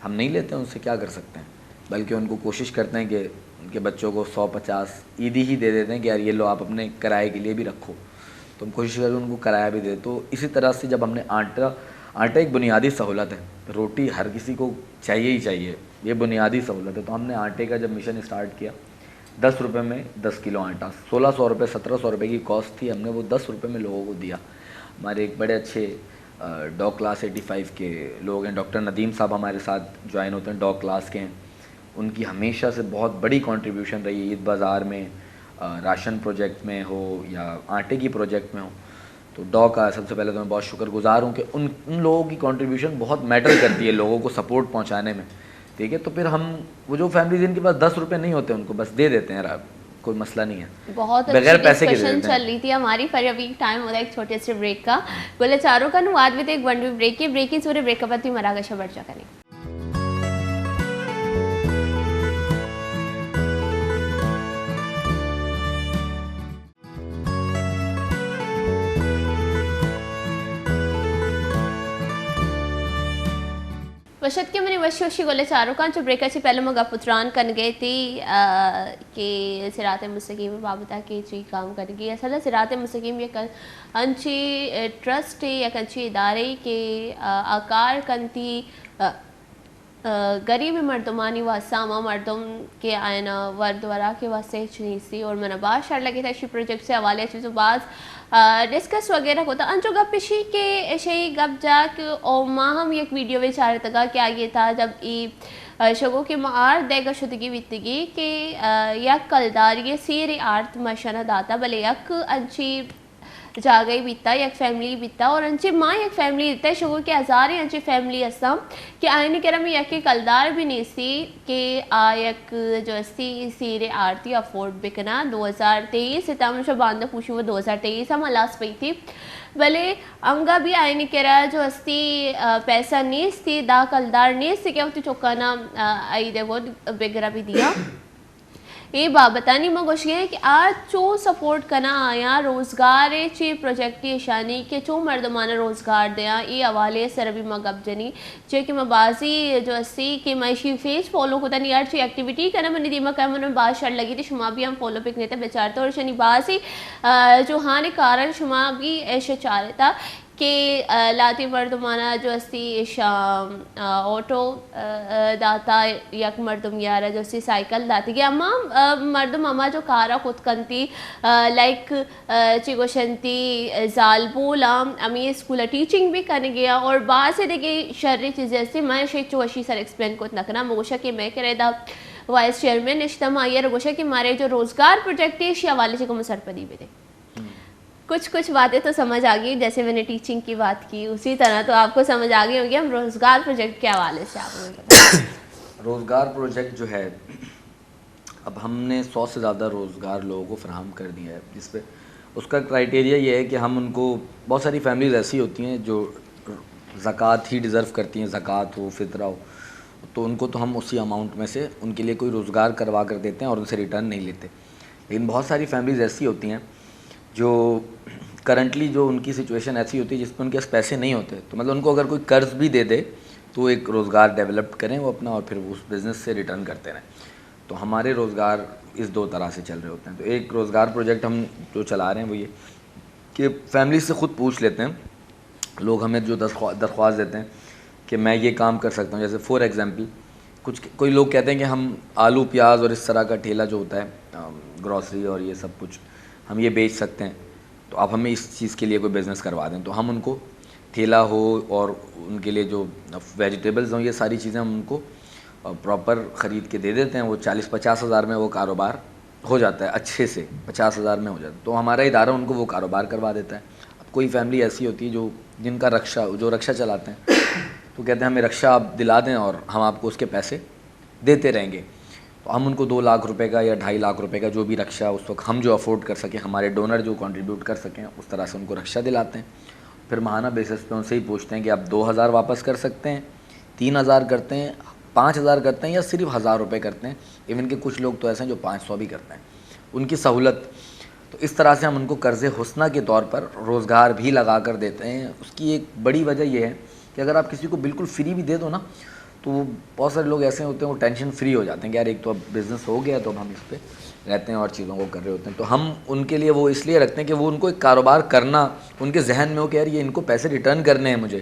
ہم نہیں لیتے, ان سے کیا کر سکتے ہیں, بلکہ ان کو کوشش کرتے ہیں کہ ان کے بچوں کو 150 عیدی ہی دے دیتے ہیں کہ یار یہ لو آپ اپنے کرائے کے لیے بھی رکھو, تو ہم کوشش کریں ان کو کرایہ بھی دے. تو اسی طرح سے جب ہم نے آٹا ایک بنیادی سہولت ہے, روٹی ہر کسی کو چاہیے ہی چاہیے, یہ بنیادی سہولت ہے. تو ہم نے آٹے کا جب مشن اسٹارٹ کیا, 10 روپے میں 10 کلو آٹا, 1600 روپے 1700 روپے کی کاسٹ تھی, ہم نے وہ 10 روپے میں لوگوں کو دیا. ہمارے ایک بڑے اچھے ڈاگ کلاس 85 کے لوگ ہیں, ڈاکٹر ندیم صاحب ہمارے ساتھ جوائن ہوتے ہیں, ڈاگ کلاس کے ہیں. ان کی ہمیشہ سے بہت بڑی کنٹریبیوشن رہی ہے عید بازار میں, راشن پروجیکٹ میں ہو یا آٹے کی پروجیکٹ میں ہو. تو ڈاگ کا سب سے پہلے تو میں بہت شکر گزار ہوں کہ ان لوگوں کی کنٹریبیوشن بہت میٹر کرتی ہے لوگوں کو سپورٹ پہنچانے میں, ٹھیک ہے. تو پھر ہم وہ جو فیملی جن کے پاس 10 روپے نہیں ہوتے ان کو بس دے دیتے ہیں, کوئی مسئلہ نہیں ہے, بہت بغیر پیسے کے ڈسکشن چل رہی تھی ہماری. فار ابھی ٹائم ہو رہا ہے ایک چھوٹے سے بریک کا. بولے چاروں کا نواد بھی ایک 1 ویک بریک کی بریک کی سورے بریک کا پتی مراگشہ بڑھ جا کریں. وشت کے منی وشی گولے چاروں کا جو بریک سے پہلے مگا پتران کن گئے تھی کہ صراط مستقیم بابتا کے چی کام کر گئی. اصل صراط مستقیم یہ انچی ٹرسٹ یا کنچی ادارے کے آکار کنتی غریب مردمانی واسامہ مردم کے آئینہ ورد ورا کے واسطے چنیسی اور منباز شار لگے تھا اسی پروجیکٹ سے حوالے چیزوں بعض ڈسکس وغیرہ ہوتا. انچو گپ پیشی کے شہی گپ جا کہ او ماں ہم ایک ویڈیو میں چاہ رہا تھا کہ آگے تھا جب ای شگو کے معار دے گا شدگی بیتگی کہ یک کلدار یہ سیر آرت مشنہ داتا بلے یک انچی جاگئی بیتا یک فیملی بیتا اور انچے ماں یک فیملی دیتا ہے شگو کے ہزاریں انچے فیملی اساں کہ آئینی کرم یک کلدار بھی نہیں سی کہ آیک جو استی سیر آرتی افورڈ بکنا. 2023 ستامن شو باندہ پوچھی وہ 2023 ہم الاس پئی تھی بلے انگا بھی آئینی کرا جو استی پیسہ نیستی دا کلدار نیستی کہ وقتی چوکانا آئی دے وہ بگرہ بھی دیا. یہ بابتانی میں گوش ہے کہ آج چو سپورٹ کرنا آیا روزگار چی پروجیکٹی شانی کہ چو مردمانہ روزگار دیا ای حوالے سر بھی میں گپ جنی چے کہ میں بازی جو اسی کہ میں شی فیس فالو ہوتا نہیں یار چی ایکٹیویٹی کرنا منی دیما کہ میں باز شر لگی تھی شما بھی ہم فالو پک نہیں تھے بیچارتے اور شنی بازی جو ہانے کارن شما بھی ایسے چاہ رہے تھا کہ لاتی مردمانہ جو اسی آٹو داتا یک مردم یارا جو اسی سائیکل داتی گیا اما مردم اما جو کارا خود کنتی لائک چی گوشنتی زالبولا امی اسکولا ٹیچنگ بھی کرنے گیا اور بعض سے دیکھے شرری چیزیں اسی میں شیخ چوشی سر ایکسپلین کو نکنا مگوشا کہ میں کرے دا وائس چیئرمین اجتماع یہ رگوشا کہ ہمارے جو روزگار پروجیکٹ ہے اسی حوالے سے کو مسر پدی بھی دے کچھ باتیں تو سمجھ آ گئی جیسے میں نے ٹیچنگ کی بات کی اسی طرح تو آپ کو سمجھ آ گئی ہوگی ہم روزگار پروجیکٹ کے حوالے سے آپ روزگار پروجیکٹ جو ہے اب ہم نے 100 سے زیادہ روزگار لوگوں کو فراہم کر دیا ہے جس پہ اس کا کرائٹیریا یہ ہے کہ ہم ان کو بہت ساری فیملیز ایسی ہوتی ہیں جو زکوٰۃ ہی ڈیزرو کرتی ہیں زکوٰۃ ہو فطرہ ہو تو ان کو تو ہم اسی اماؤنٹ میں سے ان کے لیے کوئی روزگار کروا کر دیتے ہیں اور ان سے ریٹرن نہیں لیتے. لیکن بہت ساری فیملیز ایسی ہوتی ہیں جو کرنٹلی جو ان کی سچویشن ایسی ہوتی ہے جس میں ان کے پاس پیسے نہیں ہوتے تو مطلب ان کو اگر کوئی قرض بھی دے دے تو ایک روزگار ڈیولپ کریں وہ اپنا اور پھر اس بزنس سے ریٹرن کرتے رہیں. تو ہمارے روزگار اس دو طرح سے چل رہے ہوتے ہیں. تو ایک روزگار پروجیکٹ ہم جو چلا رہے ہیں وہ یہ کہ فیملی سے خود پوچھ لیتے ہیں, لوگ ہمیں جو درخواست دیتے ہیں کہ میں یہ کام کر سکتا ہوں. جیسے فور ایگزامپل کوئی لوگ کہتے ہیں کہ ہم آلو پیاز اور اس طرح کا ٹھیلا جو ہوتا ہے گروسری اور یہ سب کچھ ہم یہ بیچ سکتے ہیں, تو آپ ہمیں اس چیز کے لیے کوئی بزنس کروا دیں. تو ہم ان کو ٹھیلا ہو اور ان کے لیے جو ویجیٹیبلز ہوں یہ ساری چیزیں ہم ان کو پراپر خرید کے دے دیتے ہیں. وہ 40-50 ہزار میں وہ کاروبار ہو جاتا ہے, اچھے سے 50 ہزار میں ہو جاتا ہے. تو ہمارا ادارہ ان کو وہ کاروبار کروا دیتا ہے. اب کوئی فیملی ایسی ہوتی ہے جن کا رکشہ چلاتے ہیں تو کہتے ہیں ہمیں رکشہ آپ دلا دیں اور ہم آپ کو اس کے پیسے دیتے رہیں گے. تو ہم ان کو 2 لاکھ روپے کا یا 2.5 لاکھ روپے کا جو بھی رکشہ اس وقت ہم جو افورڈ کر سکیں, ہمارے ڈونر جو کنٹریبیوٹ کر سکیں, اس طرح سے ان کو رکشہ دلاتے ہیں. پھر ماہانہ بیسس پہ ان سے ہی پوچھتے ہیں کہ آپ 2,000 واپس کر سکتے ہیں, 3,000 کرتے ہیں, 5,000 کرتے ہیں یا صرف 1,000 روپے کرتے ہیں. ایون کہ کچھ لوگ تو ایسے ہیں جو 500 بھی کرتے ہیں, ان کی سہولت. تو اس طرح سے ہم ان کو قرض حسنہ کے طور پر روزگار بھی لگا کر دیتے ہیں. اس کی ایک بڑی وجہ یہ ہے کہ اگر آپ کسی کو بالکل فری بھی دے دو نا تو بہت سارے لوگ ایسے ہوتے ہیں وہ ٹینشن فری ہو جاتے ہیں کہ یار ایک تو اب بزنس ہو گیا تو اب ہم اس پہ رہتے ہیں اور چیزوں کو کر رہے ہوتے ہیں. تو ہم ان کے لیے وہ اس لیے رکھتے ہیں کہ وہ ان کو ایک کاروبار کرنا ان کے ذہن میں ہو کہ یار یہ ان کو پیسے ریٹرن کرنے ہیں, مجھے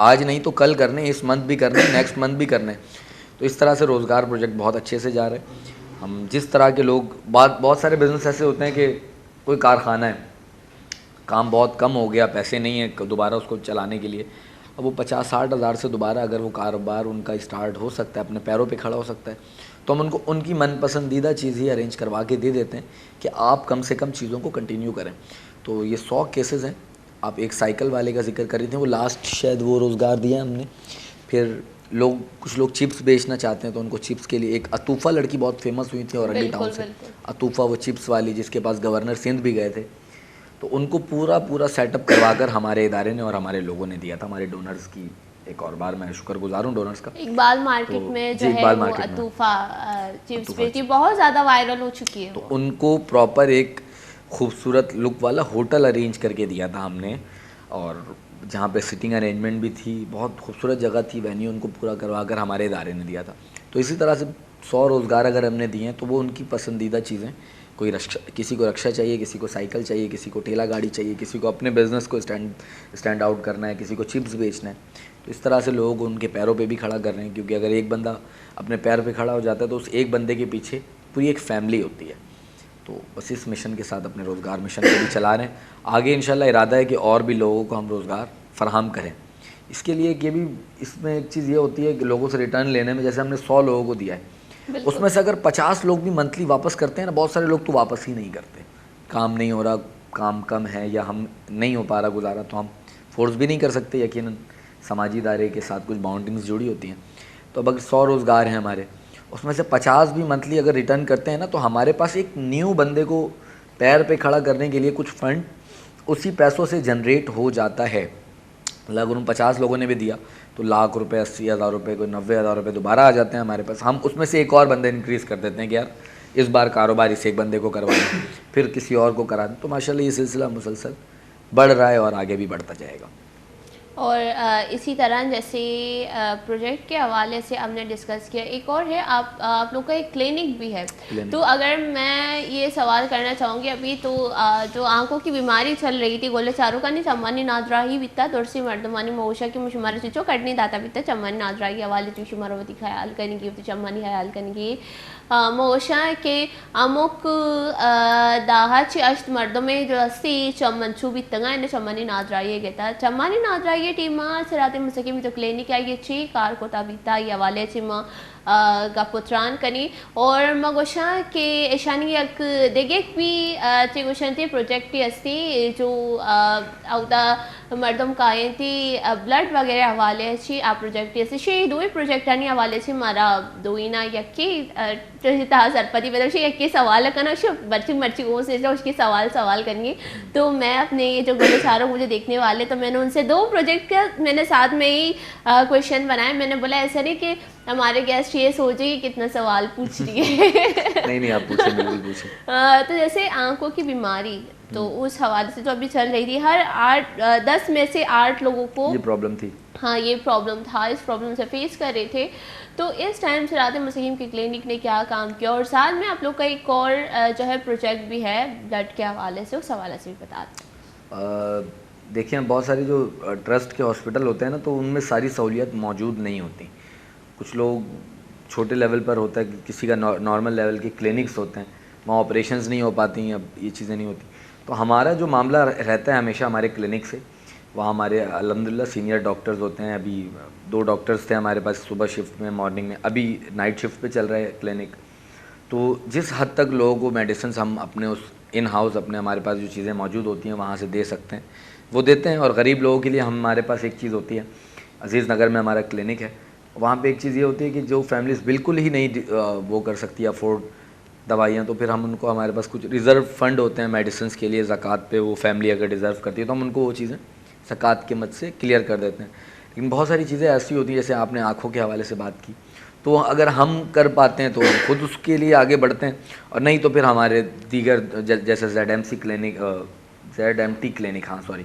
آج نہیں تو کل کرنے, اس منتھ بھی کرنے, نیکسٹ منتھ بھی کرنے. تو اس طرح سے روزگار پروجیکٹ بہت اچھے سے جا رہے ہیں. ہم جس طرح کے لوگ بہت سارے بزنس ایسے ہوتے ہیں کہ کوئی کارخانہ ہے, کام بہت کم ہو گیا, پیسے نہیں ہیں دوبارہ اس کو چلانے کے لیے. اب وہ 50-60 ہزار سے دوبارہ اگر وہ کاروبار ان کا اسٹارٹ ہو سکتا ہے, اپنے پیروں پہ کھڑا ہو سکتا ہے, تو ہم ان کو ان کی من پسندیدہ چیز ہی ارینج کروا کے دے دیتے ہیں کہ آپ کم سے کم چیزوں کو کنٹینیو کریں. تو یہ 100 کیسز ہیں. آپ ایک سائیکل والے کا ذکر کر رہے تھے, وہ لاسٹ شاید وہ روزگار دیا ہم نے. پھر کچھ لوگ چپس بیچنا چاہتے ہیں تو ان کو چپس کے لیے ایک عطوفہ لڑکی بہت فیمس ہوئی تھی اورنگی ٹاؤن سے, عطوفہ وہ چپس والی جس کے پاس گورنر سندھ بھی گئے تھے. تو ان کو پورا سیٹ اپ کروا کر ہمارے ادارے نے اور ہمارے لوگوں نے دیا تھا. ہمارے ڈونرز کی ایک اور بار میں شکر گزار ہوں ڈونرز کا. اقبال مارکیٹ میں جو ہے وہ عطوفہ چپس بیچی بہت زیادہ وائرل ہو چکی ہے. تو ان کو پراپر ایک خوبصورت لک والا ہوٹل ارینج کر کے دیا تھا ہم نے, اور جہاں پہ سٹنگ ارینجمنٹ بھی تھی, بہت خوبصورت جگہ تھی, وینیو ان کو پورا کروا کر ہمارے ادارے نے دیا تھا. تو اسی طرح سے 100 روزگار اگر ہم نے دیے ہیں تو وہ ان کی پسندیدہ چیزیں, کسی کو رکشہ چاہیے, کسی کو سائیکل چاہیے, کسی کو ٹھیلا گاڑی چاہیے, کسی کو اپنے بزنس کو اسٹینڈ آؤٹ کرنا ہے, کسی کو چپس بیچنا ہے. تو اس طرح سے لوگ ان کے پیروں پہ بھی کھڑا کر رہے ہیں, کیونکہ اگر ایک بندہ اپنے پیر پہ کھڑا ہو جاتا ہے تو اس ایک بندے کے پیچھے پوری ایک فیملی ہوتی ہے. تو بس اس مشن کے ساتھ اپنے روزگار مشن کو بھی چلا رہے ہیں. آگے انشاءاللہ ارادہ ہے کہ اور بھی لوگوں کو ہم روزگار فراہم کریں. اس کے لیے کہ بھی اس میں ایک چیز یہ ہوتی ہے کہ لوگوں سے ریٹرن لینے میں, جیسے ہم نے 100 لوگوں کو دیا ہے, اس میں سے اگر 50 لوگ بھی منتھلی واپس کرتے ہیں نا, بہت سارے لوگ تو واپس ہی نہیں کرتے. کام نہیں ہو رہا, کام کم ہے یا ہم نہیں ہو پا رہا گزارا, تو ہم فورس بھی نہیں کر سکتے. یقیناً سماجی ادارے کے ساتھ کچھ باؤنڈنگز جڑی ہوتی ہیں. تو اب اگر 100 روزگار ہیں ہمارے, اس میں سے 50 بھی منتھلی اگر ریٹرن کرتے ہیں نا, تو ہمارے پاس ایک نیو بندے کو پیر پہ کھڑا کرنے کے لیے کچھ فنڈ اسی پیسوں سے جنریٹ ہو جاتا ہے. اگر ان 50 لوگوں نے بھی دیا تو لاکھ روپے, 80,000 روپے, کوئی 90,000 روپے دوبارہ آ جاتے ہیں ہمارے پاس. ہم اس میں سے ایک اور بندہ انکریز کر دیتے ہیں کہ یار اس بار کاروبار اس ایک بندے کو کروا دیں, پھر کسی اور کو کرا دیں. تو ماشاءاللہ یہ سلسلہ مسلسل بڑھ رہا ہے اور آگے بھی بڑھتا جائے گا. اور اسی طرح جیسے پروجیکٹ کے حوالے سے ہم نے ڈسکس کیا, ایک اور ہے آپ لوگ کا ایک کلینک بھی ہے. تو اگر میں یہ سوال کرنا چاہوں گی, ابھی تو جو آنکھوں کی بیماری چل رہی تھی گولے چاروں کا نہیں چمانی نادراہی بیتا درسی مردمانی موشا کی مشمار چیچو کٹنی داتا بیتا چمانی نادراہی حوالے تو شماروتی خیال کرنے کی چمانی خیال کرنے کی موشا کے امک داہچ اشت مردوں میں جو اسی چمنچو بیتنگا انہیں چمانی نادراہی گیتا چمانی نادراہی ٹیما سرات مسکیم تو کلینک آئی چی کار کو تابیتا یہ حوالے چیما گا پتران کنی اور مگوشا کے ایشانی یک دیگیک بھی چی گوشن تھی پروجیکٹی استی جو اودا مردم کائیں تھی بلڈ وغیرہ حوالے چی آپ پروجیکٹی استی شی دوئی پروجیکٹانی حوالے چی مارا دوئینا یکی تہا سرپتی بدل شی یکی سوال کرنا شی برچی مرچی گو سے اس کی سوال کرنی. تو میں اپنے یہ جو گلے چاروں مجھے دیکھنے والے تو میں نے ان سے 2 پروجیکٹ کا میں نے ساتھ میں ہی کویشچن بنائے. میں نے بولا ایسا نہیں کہ ہمارے گیسٹ یہ سوچے کہ کتنا سوال پوچھ رہی ہے. نہیں آپ پوچھیں, بالکل پوچھیں. تو جیسے آنکھوں کی بیماری تو اس حوالے سے جو ابھی چل رہی تھی, ہر 10 میں سے 8 لوگوں کو یہ پرابلم تھی. ہاں یہ پرابلم تھا, اس پرابلم سے فیس کر رہے تھے. تو اس ٹائم صراط مستقیم کی کلینک نے کیا کام کیا, اور ساتھ میں آپ لوگ کا ایک اور جو ہے پروجیکٹ بھی ہے بلڈ کے حوالے سے, اس حوالے سے بھی بتا دیں. دیکھیں بہت ساری جو ٹرسٹ کے ہاسپٹل ہوتے ہیں نا, تو ان میں ساری سہولیات موجود نہیں ہوتی. کچھ لوگ چھوٹے لیول پر ہوتا ہے, کسی کا نارمل لیول کے کلینکس ہوتے ہیں, وہاں آپریشنز نہیں ہو پاتی ہیں, اب یہ چیزیں نہیں ہوتی. تو ہمارا جو معاملہ رہتا ہے ہمیشہ ہمارے کلینک سے, وہاں ہمارے الحمدللہ سینئر ڈاکٹرز ہوتے ہیں. ابھی 2 ڈاکٹرز تھے ہمارے پاس صبح شفٹ میں, مارننگ میں, ابھی نائٹ شفٹ پہ چل رہا ہے کلینک. تو جس حد تک لوگوں کو میڈیسنس ہم اپنے اس ان ہاؤس اپنے ہمارے پاس جو چیزیں موجود ہوتی ہیں وہاں سے دے سکتے ہیں وہ دیتے ہیں. اور غریب لوگوں کے لیے ہمارے پاس ایک چیز ہوتی ہے, عزیز نگر میں ہمارا کلینک ہے, وہاں پہ ایک چیز یہ ہوتی ہے کہ جو فیملیز بالکل ہی نہیں وہ کر سکتی افورڈ دوائیاں, تو پھر ہم ان کو, ہمارے پاس کچھ ریزرو فنڈ ہوتے ہیں میڈیسنس کے لیے زکوٰۃ پہ, وہ فیملی اگر ڈیزرو کرتی ہے تو ہم ان کو وہ چیزیں زکوٰۃ کے مد سے کلیئر کر دیتے ہیں. لیکن بہت ساری چیزیں ایسی ہوتی ہیں, جیسے آپ نے آنکھوں کے حوالے سے بات کی, تو اگر ہم کر پاتے ہیں تو ہم خود اس کے لیے آگے بڑھتے ہیں, اور نہیں تو پھر ہمارے دیگر جیسے ZMC کلینک, ZMT کلینک, ہاں سوری,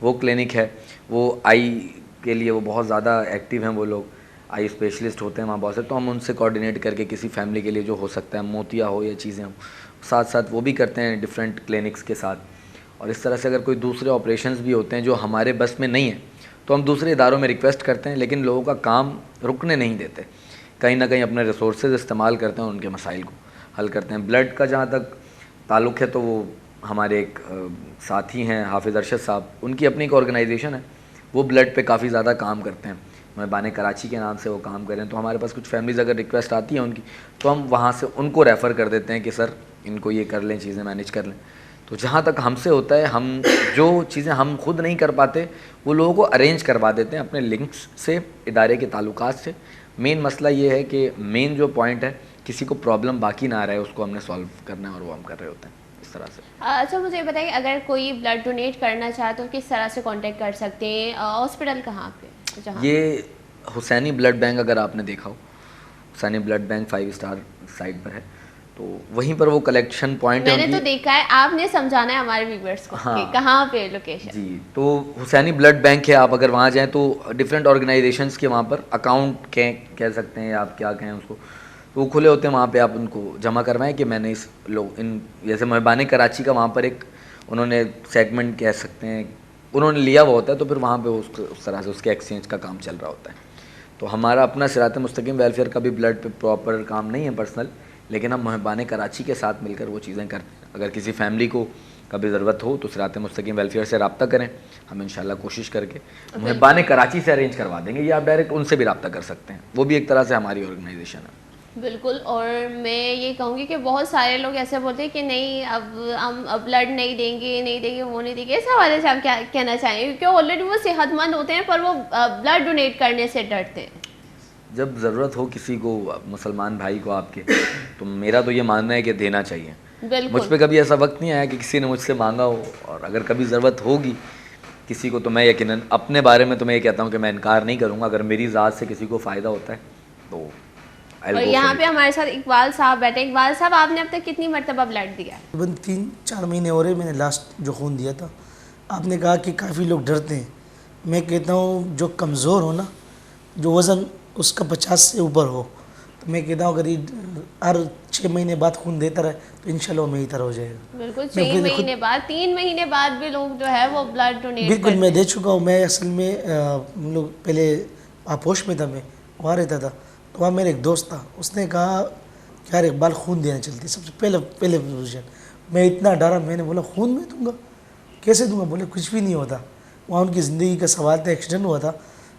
وہ کلینک ہے, وہ آئی کے لیے وہ بہت زیادہ ایکٹیو ہیں, وہ لوگ آئی اسپیشلسٹ ہوتے ہیں وہاں بہت سے. تو ہم ان سے کوآرڈینیٹ کر کے کسی فیملی کے لیے جو ہو سکتا ہے, موتیا ہو یا چیزیں ہوں, ساتھ ساتھ وہ بھی کرتے ہیں ڈفرینٹ کلینکس کے ساتھ. اور اس طرح سے اگر کوئی دوسرے آپریشنز بھی ہوتے ہیں جو ہمارے بس میں نہیں ہیں تو ہم دوسرے اداروں میں ریکویسٹ کرتے ہیں, لیکن لوگوں کا کام رکنے نہیں دیتے, کہیں نہ کہیں اپنے ریسورسز استعمال کرتے ہیں, ان کے مسائل کو حل کرتے ہیں. بلڈ کا جہاں تک تعلق ہے تو وہ ہمارے ایک ساتھی ہیں حافظ ارشد صاحب, ان کی اپنی ایک آرگنائزیشن ہے, وہ بلڈ پہ کافی زیادہ کام کرتے ہیں, مہربان کراچی کے نام سے وہ کام کریں. تو ہمارے پاس کچھ فیملیز اگر ریکویسٹ آتی ہیں ان کی, تو ہم وہاں سے ان کو ریفر کر دیتے ہیں کہ سر ان کو یہ کر لیں, چیزیں مینیج کر لیں. تو جہاں تک ہم سے ہوتا ہے, ہم جو چیزیں ہم خود نہیں کر پاتے وہ لوگوں کو ارینج کروا دیتے ہیں اپنے لنکس سے, ادارے کے تعلقات سے. مین مسئلہ یہ ہے کہ مین جو پوائنٹ ہے, کسی کو پرابلم باقی نہ رہے, اس کو ہم نے سالو کرنا ہے, اور وہ ہم کر رہے ہوتے ہیں اس طرح سے. اچھا مجھے بتائیے, اگر کوئی بلڈ ڈونیٹ کرنا چاہے تو کس طرح سے کانٹیکٹ کر سکتے ہیں, ہاسپٹل کہاں پہ؟ یہ حسینی بلڈ بینک, اگر آپ نے دیکھا ہو, حسینی بلڈ بینک 5 اسٹار سائٹ پر ہے, تو وہیں پر وہ کلیکشن پوائنٹ ہے. میں نے تو دیکھا ہے, آپ نے سمجھانا ہے ہمارے ویورز کو کہ کہاں پہ لوکیشن. جی, تو حسینی بلڈ بینک ہے, آپ اگر وہاں جائیں تو ڈفرینٹ آرگنائزیشنس کے وہاں پر اکاؤنٹ کہہ سکتے ہیں, آپ کیا کہیں اس کو, تو وہ کھلے ہوتے ہیں, وہاں پہ آپ ان کو جمع کروائیں کہ میں نے اس ان جیسے مہربان کراچی کا وہاں پر ایک انہوں نے سیگمنٹ کہہ سکتے ہیں انہوں نے لیا ہوا ہوتا ہے, تو پھر وہاں پہ اس طرح سے اس کے ایکسچینج کا کام چل رہا ہوتا ہے. تو ہمارا اپنا صراط مستقیم ویلفیئر کا بھی بلڈ پہ پراپر کام نہیں ہے پرسنل, لیکن ہم مہربان کراچی کے ساتھ مل کر وہ چیزیں کرتے ہیں. اگر کسی فیملی کو کبھی ضرورت ہو تو صراط مستقیم ویلفیئر سے رابطہ کریں, ہم انشاءاللہ کوشش کر کے مہربان کراچی سے ارینج کروا دیں گے, یا آپ ڈائریکٹ ان سے بھی رابطہ کر سکتے ہیں, وہ بھی ایک طرح سے ہماری آرگنائزیشن ہے. بالکل. اور میں یہ کہوں گی کہ بہت سارے لوگ ایسے بولتے ہیں کہ نہیں اب ہم بلڈ نہیں دیں گے وہ نہیں دیں گے, اس حوالے سے آپ کیا کہنا چاہیں گے, کیونکہ آلریڈی وہ صحت مند ہوتے ہیں پر وہ بلڈ ڈونیٹ کرنے سے ڈرتے ہیں. جب ضرورت ہو کسی کو, مسلمان بھائی کو آپ کے, تو میرا تو یہ ماننا ہے کہ دینا چاہیے. مجھ پہ کبھی ایسا وقت نہیں آیا کہ کسی نے مجھ سے مانگا ہو, اور اگر کبھی ضرورت ہوگی کسی کو تو میں یقیناً اپنے بارے میں تو میں یہ کہتا ہوں کہ میں انکار نہیں کروں گا. اگر میری ذات سے کسی کو فائدہ ہوتا ہے تو اور یہاں پہ ہمارے ساتھ اقبال صاحب بیٹھے. اقبال صاحب آپ نے اب تک کتنی مرتبہ بلڈ دیا؟ تقریباً 3-4 مہینے ہو رہے میں نے لاسٹ جو خون دیا تھا. آپ نے کہا کہ کافی لوگ ڈرتے ہیں. میں کہتا ہوں جو کمزور ہو نا, جو وزن اس کا 50 سے اوپر ہو, تو میں کہتا ہوں اگر یہ ہر 6 مہینے بعد خون دیتا رہے تو انشاءاللہ وہ میری طرح ہو جائے گا. بالکل 6 مہینے بعد, 3 مہینے بعد بھی لوگ جو ہے وہ بلڈ ڈونیٹ بالکل میں دے چکا ہوں. میں اصل میں ہم لوگ پہلے آپوش میں تھا, میں وہاں رہتا تھا, تو وہاں میرے ایک دوست تھا, اس نے کہا کہ یار اقبال خون دینا چلتی, سب سے پہلے پوزیشن. میں اتنا ڈرا, میں نے بولا خون میں دوں گا, کیسے دوں گا؟ بولے کچھ بھی نہیں ہوتا. وہاں ان کی زندگی کا سوال تھا, ایکسیڈنٹ ہوا تھا.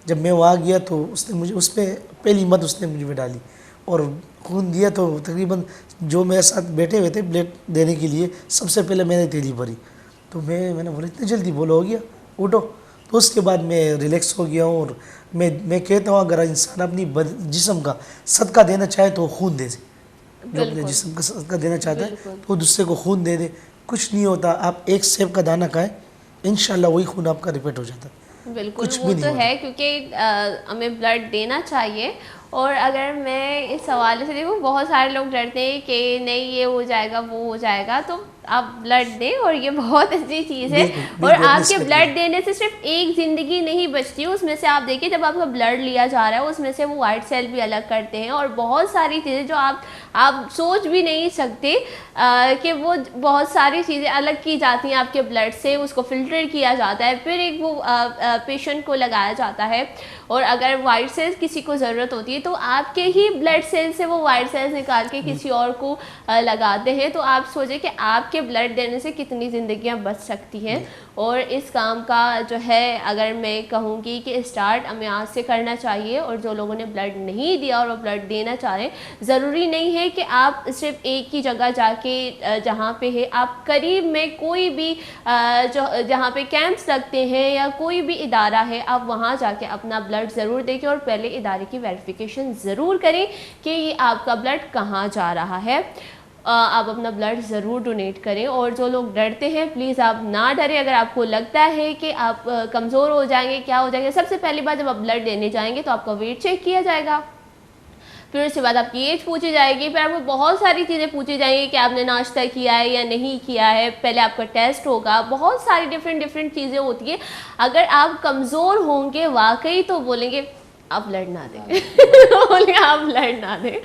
جب میں وہاں گیا تو اس نے مجھے, اس پہ پہلی ہمت اس نے مجھ میں ڈالی اور خون دیا. تو تقریباً جو میرے ساتھ بیٹھے ہوئے تھے بلڈ دینے کے لیے, سب سے پہلے میں نے تیلی بھری. تو میں نے بولا اتنی جلدی؟ بولو ہو گیا, اٹھو. تو اس کے بعد میں ریلیکس ہو گیا ہوں. اور میں کہتا ہوں اگر انسان اپنی جسم کا صدقہ دینا چاہے تو وہ خون دے. جو اپنے جسم کا صدقہ دینا چاہتا ہے تو وہ دوسرے کو خون دے دے. کچھ نہیں ہوتا, آپ ایک سیب کا دانہ کھائیں, انشاءاللہ وہی خون آپ کا ریپیٹ ہو جاتا ہے. بالکل وہ تو ہے, کیونکہ ہمیں بلڈ دینا چاہیے. اور اگر میں اس حوالے سے دیکھوں, بہت سارے لوگ ڈرتے ہیں کہ نہیں یہ ہو جائے گا وہ ہو جائے گا, تو آپ بلڈ دیں اور یہ بہت اچھی چیز ہے. اور آپ کے بلڈ دینے سے صرف ایک زندگی نہیں بچتی, اس میں سے آپ دیکھیں جب آپ کا بلڈ لیا جا رہا ہے اس میں سے وہ وائٹ سیل بھی الگ کرتے ہیں اور بہت ساری چیزیں جو آپ سوچ بھی نہیں سکتے کہ وہ بہت ساری چیزیں الگ کی جاتی ہیں آپ کے بلڈ سے. اس کو فلٹر کیا جاتا ہے, پھر ایک وہ پیشنٹ کو لگایا جاتا ہے. اور اگر وائٹ سیلز کسی کو ضرورت ہوتی ہے تو آپ کے ہی بلڈ سیل سے وہ وائٹ سیلز نکال کے کسی اور کو لگاتے ہیں. تو آپ سوچیں کہ آپ کے بلڈ دینے سے کتنی زندگیاں بچ سکتی ہیں. اور اس کام کا جو ہے اگر میں کہوں گی کہ اسٹارٹ ہمیں آج سے کرنا چاہیے. اور جو لوگوں نے بلڈ نہیں دیا اور وہ بلڈ دینا چاہ رہے ہیں, ضروری نہیں ہے کہ آپ صرف ایک ہی جگہ جا کے جہاں پہ ہے, آپ قریب میں کوئی بھی جہاں پہ کیمپس لگتے ہیں یا کوئی بھی ادارہ ہے, آپ وہاں جا کے اپنا بلڈ ضرور دیکھیں اور پہلے ادارے کی ویریفیکیشن ضرور کریں کہ یہ آپ کا بلڈ کہاں جا رہا ہے. آپ اپنا بلڈ ضرور ڈونیٹ کریں. اور جو لوگ ڈرتے ہیں پلیز آپ نہ ڈریں. اگر آپ کو لگتا ہے کہ آپ کمزور ہو جائیں گے, کیا ہو جائیں گے, سب سے پہلی بات جب آپ بلڈ دینے جائیں گے تو آپ کا ویٹ چیک کیا جائے گا, پھر اس کے بعد آپ کی ایج پوچھی جائے گی, پھر آپ کو بہت ساری چیزیں پوچھی جائیں گی کہ آپ نے ناشتہ کیا ہے یا نہیں کیا ہے, پہلے آپ کا ٹیسٹ ہوگا, بہت ساری ڈفرینٹ چیزیں ہوتی ہیں. اگر آپ کمزور ہوں گے واقعی تو بولیں گے آپ بلڈ نہ دیں بولیں آپ بلڈ نہ دیں.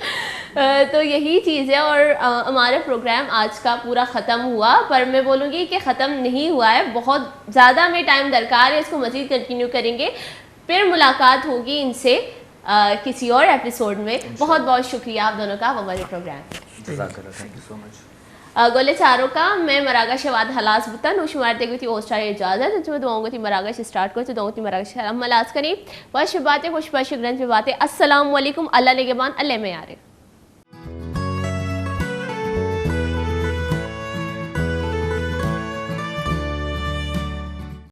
تو یہی چیز ہے. اور ہمارا پروگرام آج کا پورا ختم ہوا, پر میں بولوں گی کہ ختم نہیں ہوا ہے, بہت زیادہ ہمیں ٹائم درکار ہے, اس کو مزید کنٹینیو کریں گے. پھر ملاقات ہوگی ان سے کسی اور ایپیسوڈ میں. بہت بہت شکریہ آپ دونوں کا ہمارے پروگرام. تھینک یو سو مچ. گولے چاروں کا میں مراغا شواد حلاس بتا نوشمار دے گئی تھی اوسٹار اجازت جو دعاؤں گی مراغا سے اسٹارٹ کرتے دعاؤں کی مراغا سے ہم ملاز کریں. بس باتیں خوش بات گرنج میں باتیں. السلام علیکم. اللہ نگہبان. اللہ میں آ رہے.